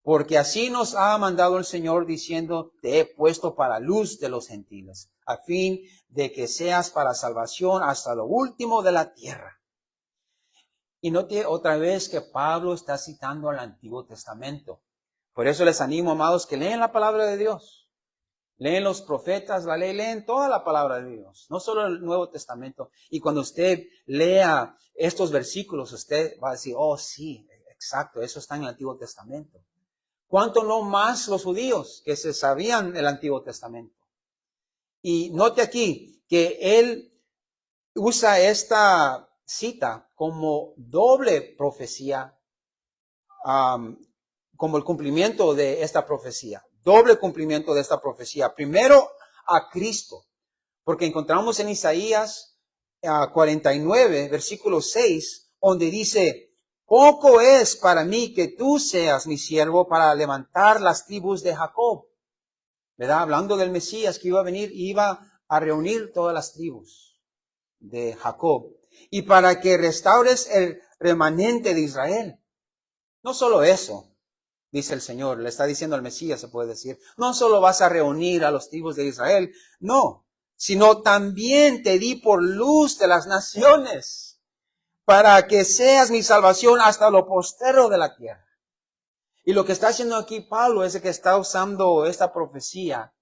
Porque así nos ha mandado el Señor diciendo, te he puesto para luz de los gentiles, a fin de que seas para salvación hasta lo último de la tierra. Y note otra vez que Pablo está citando al Antiguo Testamento. Por eso les animo, amados, que leen la palabra de Dios. Leen los profetas, la ley, leen toda la palabra de Dios, no solo el Nuevo Testamento. Y cuando usted lea estos versículos, usted va a decir, oh sí, Exacto, eso está en el Antiguo Testamento. ¿Cuánto no más los judíos que se sabían el Antiguo Testamento? Y note aquí que él usa esta cita como doble profecía, como el cumplimiento de esta profecía. Doble cumplimiento de esta profecía. Primero a Cristo, porque encontramos en Isaías 49, versículo 6, donde dice: poco es para mí que tú seas mi siervo para levantar las tribus de Jacob. ¿Verdad? Hablando del Mesías que iba a venir, iba a reunir todas las tribus de Jacob. Y para que restaures el remanente de Israel. No solo eso, dice el Señor, le está diciendo al Mesías, se puede decir. No solo vas a reunir a los tribus de Israel, no, sino también te di por luz de las naciones, para que seas mi salvación hasta lo postero de la tierra. Y lo que está haciendo aquí Pablo es que está usando esta profecía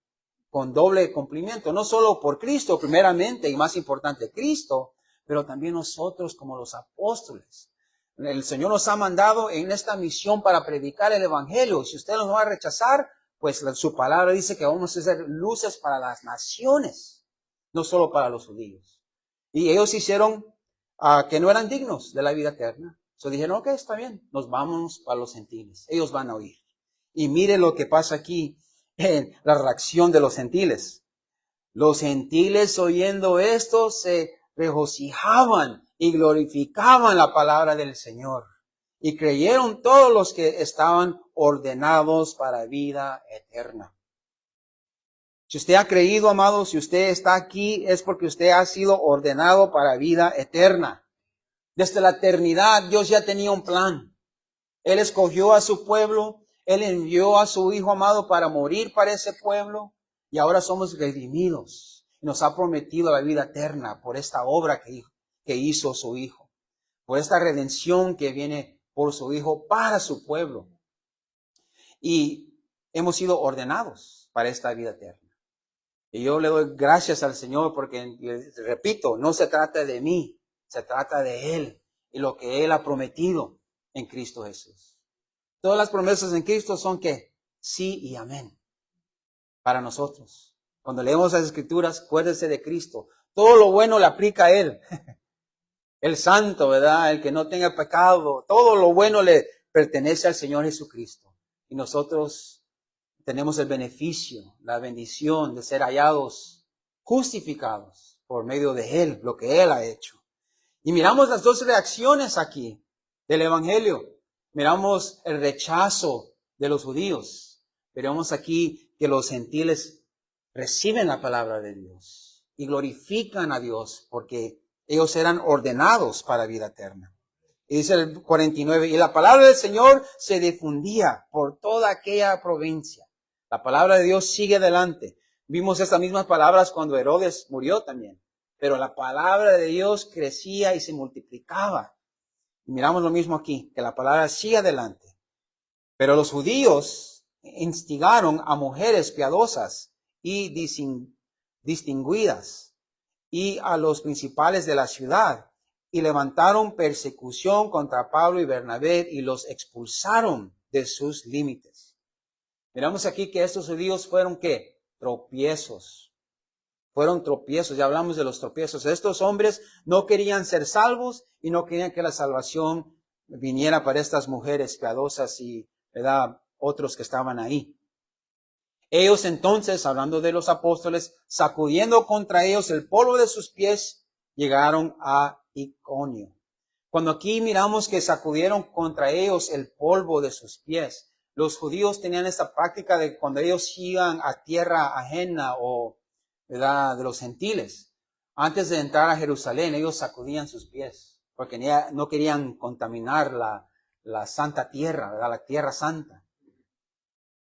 con doble cumplimiento, no solo por Cristo primeramente y más importante Cristo, pero también nosotros como los apóstoles. El Señor nos ha mandado en esta misión para predicar el Evangelio. Si usted nos va a rechazar, pues su palabra dice que vamos a ser luces para las naciones, no solo para los judíos. Y ellos hicieron que no eran dignos de la vida eterna. So dijeron, ok, está bien, nos vamos para los gentiles. Ellos van a oír. Y mire lo que pasa aquí en la reacción de los gentiles. Los gentiles oyendo esto se regocijaban y glorificaban la palabra del Señor. Y creyeron todos los que estaban ordenados para vida eterna. Si usted ha creído, amado, si usted está aquí, es porque usted ha sido ordenado para vida eterna. Desde la eternidad, Dios ya tenía un plan. Él escogió a su pueblo, Él envió a su Hijo amado para morir para ese pueblo, y ahora somos redimidos. Nos ha prometido la vida eterna por esta obra que hizo su Hijo, por esta redención que viene por su Hijo para su pueblo. Y hemos sido ordenados para esta vida eterna. Y yo le doy gracias al Señor porque, repito, no se trata de mí, se trata de Él y lo que Él ha prometido en Cristo Jesús. Todas las promesas en Cristo son que sí y amén para nosotros. Cuando leemos las Escrituras, acuérdense de Cristo. Todo lo bueno le aplica a Él. El santo, ¿verdad? El que no tenga pecado. Todo lo bueno le pertenece al Señor Jesucristo. Y nosotros tenemos el beneficio, la bendición de ser hallados justificados por medio de Él, lo que Él ha hecho. Y miramos las dos reacciones aquí del Evangelio. Miramos el rechazo de los judíos. Veremos aquí que los gentiles reciben la palabra de Dios y glorifican a Dios porque ellos eran ordenados para vida eterna. Y dice el 49, y la palabra del Señor se difundía por toda aquella provincia. La palabra de Dios sigue adelante. Vimos estas mismas palabras cuando Herodes murió también. Pero la palabra de Dios crecía y se multiplicaba. Y miramos lo mismo aquí, que la palabra sigue adelante. Pero los judíos instigaron a mujeres piadosas y distinguidas y a los principales de la ciudad y levantaron persecución contra Pablo y Bernabé y los expulsaron de sus límites. Miramos aquí que estos judíos fueron ¿qué? Tropiezos. Fueron tropiezos, ya hablamos de los tropiezos. Estos hombres no querían ser salvos y no querían que la salvación viniera para estas mujeres piadosas y, ¿verdad?, otros que estaban ahí. Ellos entonces, hablando de los apóstoles, sacudiendo contra ellos el polvo de sus pies, llegaron a Iconio. Cuando aquí miramos que sacudieron contra ellos el polvo de sus pies, los judíos tenían esta práctica de cuando ellos iban a tierra ajena o, ¿verdad?, de los gentiles, antes de entrar a Jerusalén, ellos sacudían sus pies, porque no querían contaminar la santa tierra, ¿verdad?, la tierra santa.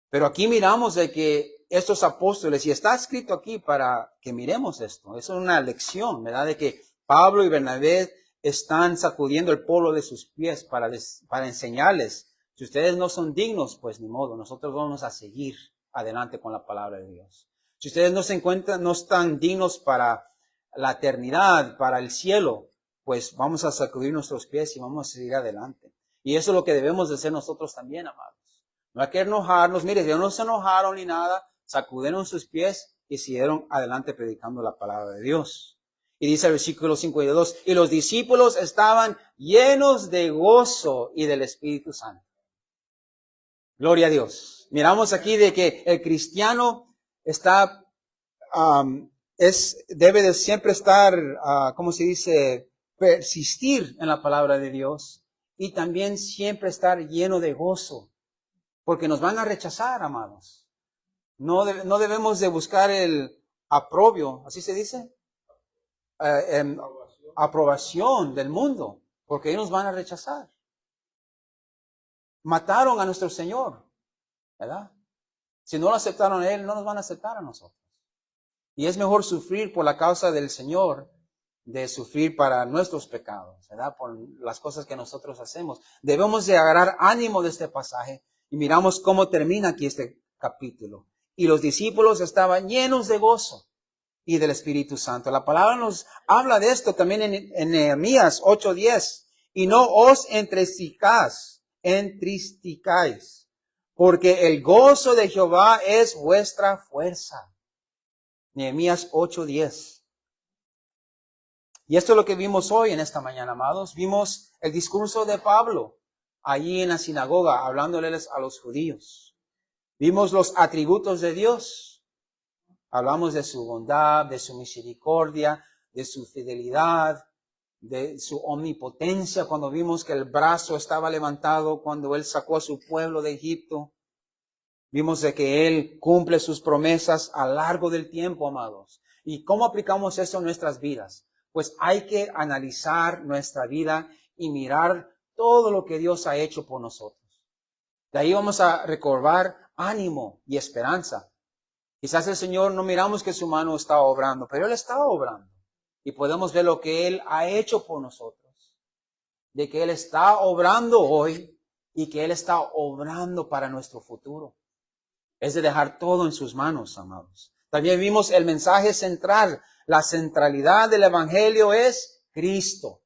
Pero aquí miramos de que estos apóstoles, y está escrito aquí para que miremos esto, es una lección, ¿verdad?, de que Pablo y Bernabé están sacudiendo el polvo de sus pies para enseñarles, si ustedes no son dignos, pues ni modo, nosotros vamos a seguir adelante con la palabra de Dios. Si ustedes no están dignos para la eternidad, para el cielo, pues vamos a sacudir nuestros pies y vamos a seguir adelante. Y eso es lo que debemos de hacer nosotros también, amados. No hay que enojarnos. Mire, ellos no se enojaron ni nada, sacudieron sus pies y siguieron adelante predicando la palabra de Dios. Y dice el versículo 52, y los discípulos estaban llenos de gozo y del Espíritu Santo. Gloria a Dios. Miramos aquí de que el cristiano está, debe de siempre estar, ¿cómo se dice? Persistir en la palabra de Dios y también siempre estar lleno de gozo, porque nos van a rechazar, amados. No debemos de buscar el aprobio, ¿así se dice? Aprobación del mundo, porque ellos nos van a rechazar. Mataron a nuestro Señor, ¿verdad? Si no lo aceptaron a Él, no nos van a aceptar a nosotros. Y es mejor sufrir por la causa del Señor de sufrir para nuestros pecados, ¿verdad? Por las cosas que nosotros hacemos. Debemos de agarrar ánimo de este pasaje y miramos cómo termina aquí este capítulo. Y los discípulos estaban llenos de gozo y del Espíritu Santo. La palabra nos habla de esto también en Nehemías 8:10. Y no os entristicáis, porque el gozo de Jehová es vuestra fuerza. Nehemías 8:10. Y esto es lo que vimos hoy en esta mañana, amados. Vimos el discurso de Pablo allí en la sinagoga, hablándoles a los judíos. Vimos los atributos de Dios. Hablamos de su bondad, de su misericordia, de su fidelidad, de su omnipotencia, cuando vimos que el brazo estaba levantado cuando Él sacó a su pueblo de Egipto. Vimos de que Él cumple sus promesas a lo largo del tiempo, amados. ¿Y cómo aplicamos eso en nuestras vidas? Pues hay que analizar nuestra vida y mirar todo lo que Dios ha hecho por nosotros. De ahí vamos a recobrar ánimo y esperanza. Quizás el Señor no miramos que su mano está obrando, pero Él está obrando. Y podemos ver lo que Él ha hecho por nosotros. De que Él está obrando hoy y que Él está obrando para nuestro futuro. Es de dejar todo en sus manos, amados. También vimos el mensaje central. La centralidad del Evangelio es Cristo.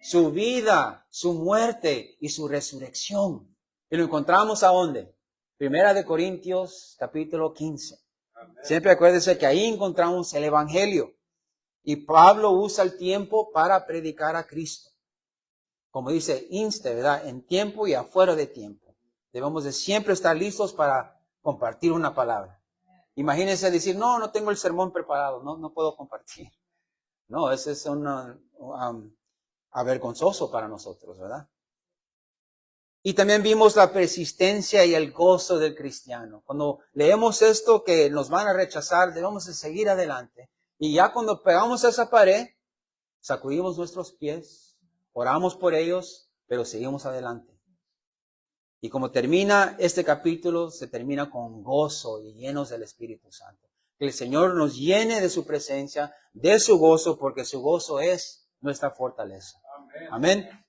Su vida, su muerte y su resurrección. Y lo encontramos ¿a dónde? Primera de Corintios, capítulo 15. Amén. Siempre acuérdense que ahí encontramos el Evangelio. Y Pablo usa el tiempo para predicar a Cristo. Como dice, inste, ¿verdad? En tiempo y afuera de tiempo. Debemos de siempre estar listos para compartir una palabra. Imagínense decir, no tengo el sermón preparado, no puedo compartir. No, ese es avergonzoso para nosotros, ¿verdad? Y también vimos la persistencia y el gozo del cristiano. Cuando leemos esto que nos van a rechazar, debemos de seguir adelante. Y ya cuando pegamos a esa pared, sacudimos nuestros pies, oramos por ellos, pero seguimos adelante. Y como termina este capítulo, se termina con gozo y llenos del Espíritu Santo. Que el Señor nos llene de su presencia, de su gozo, porque su gozo es nuestra fortaleza. Amén. Amén.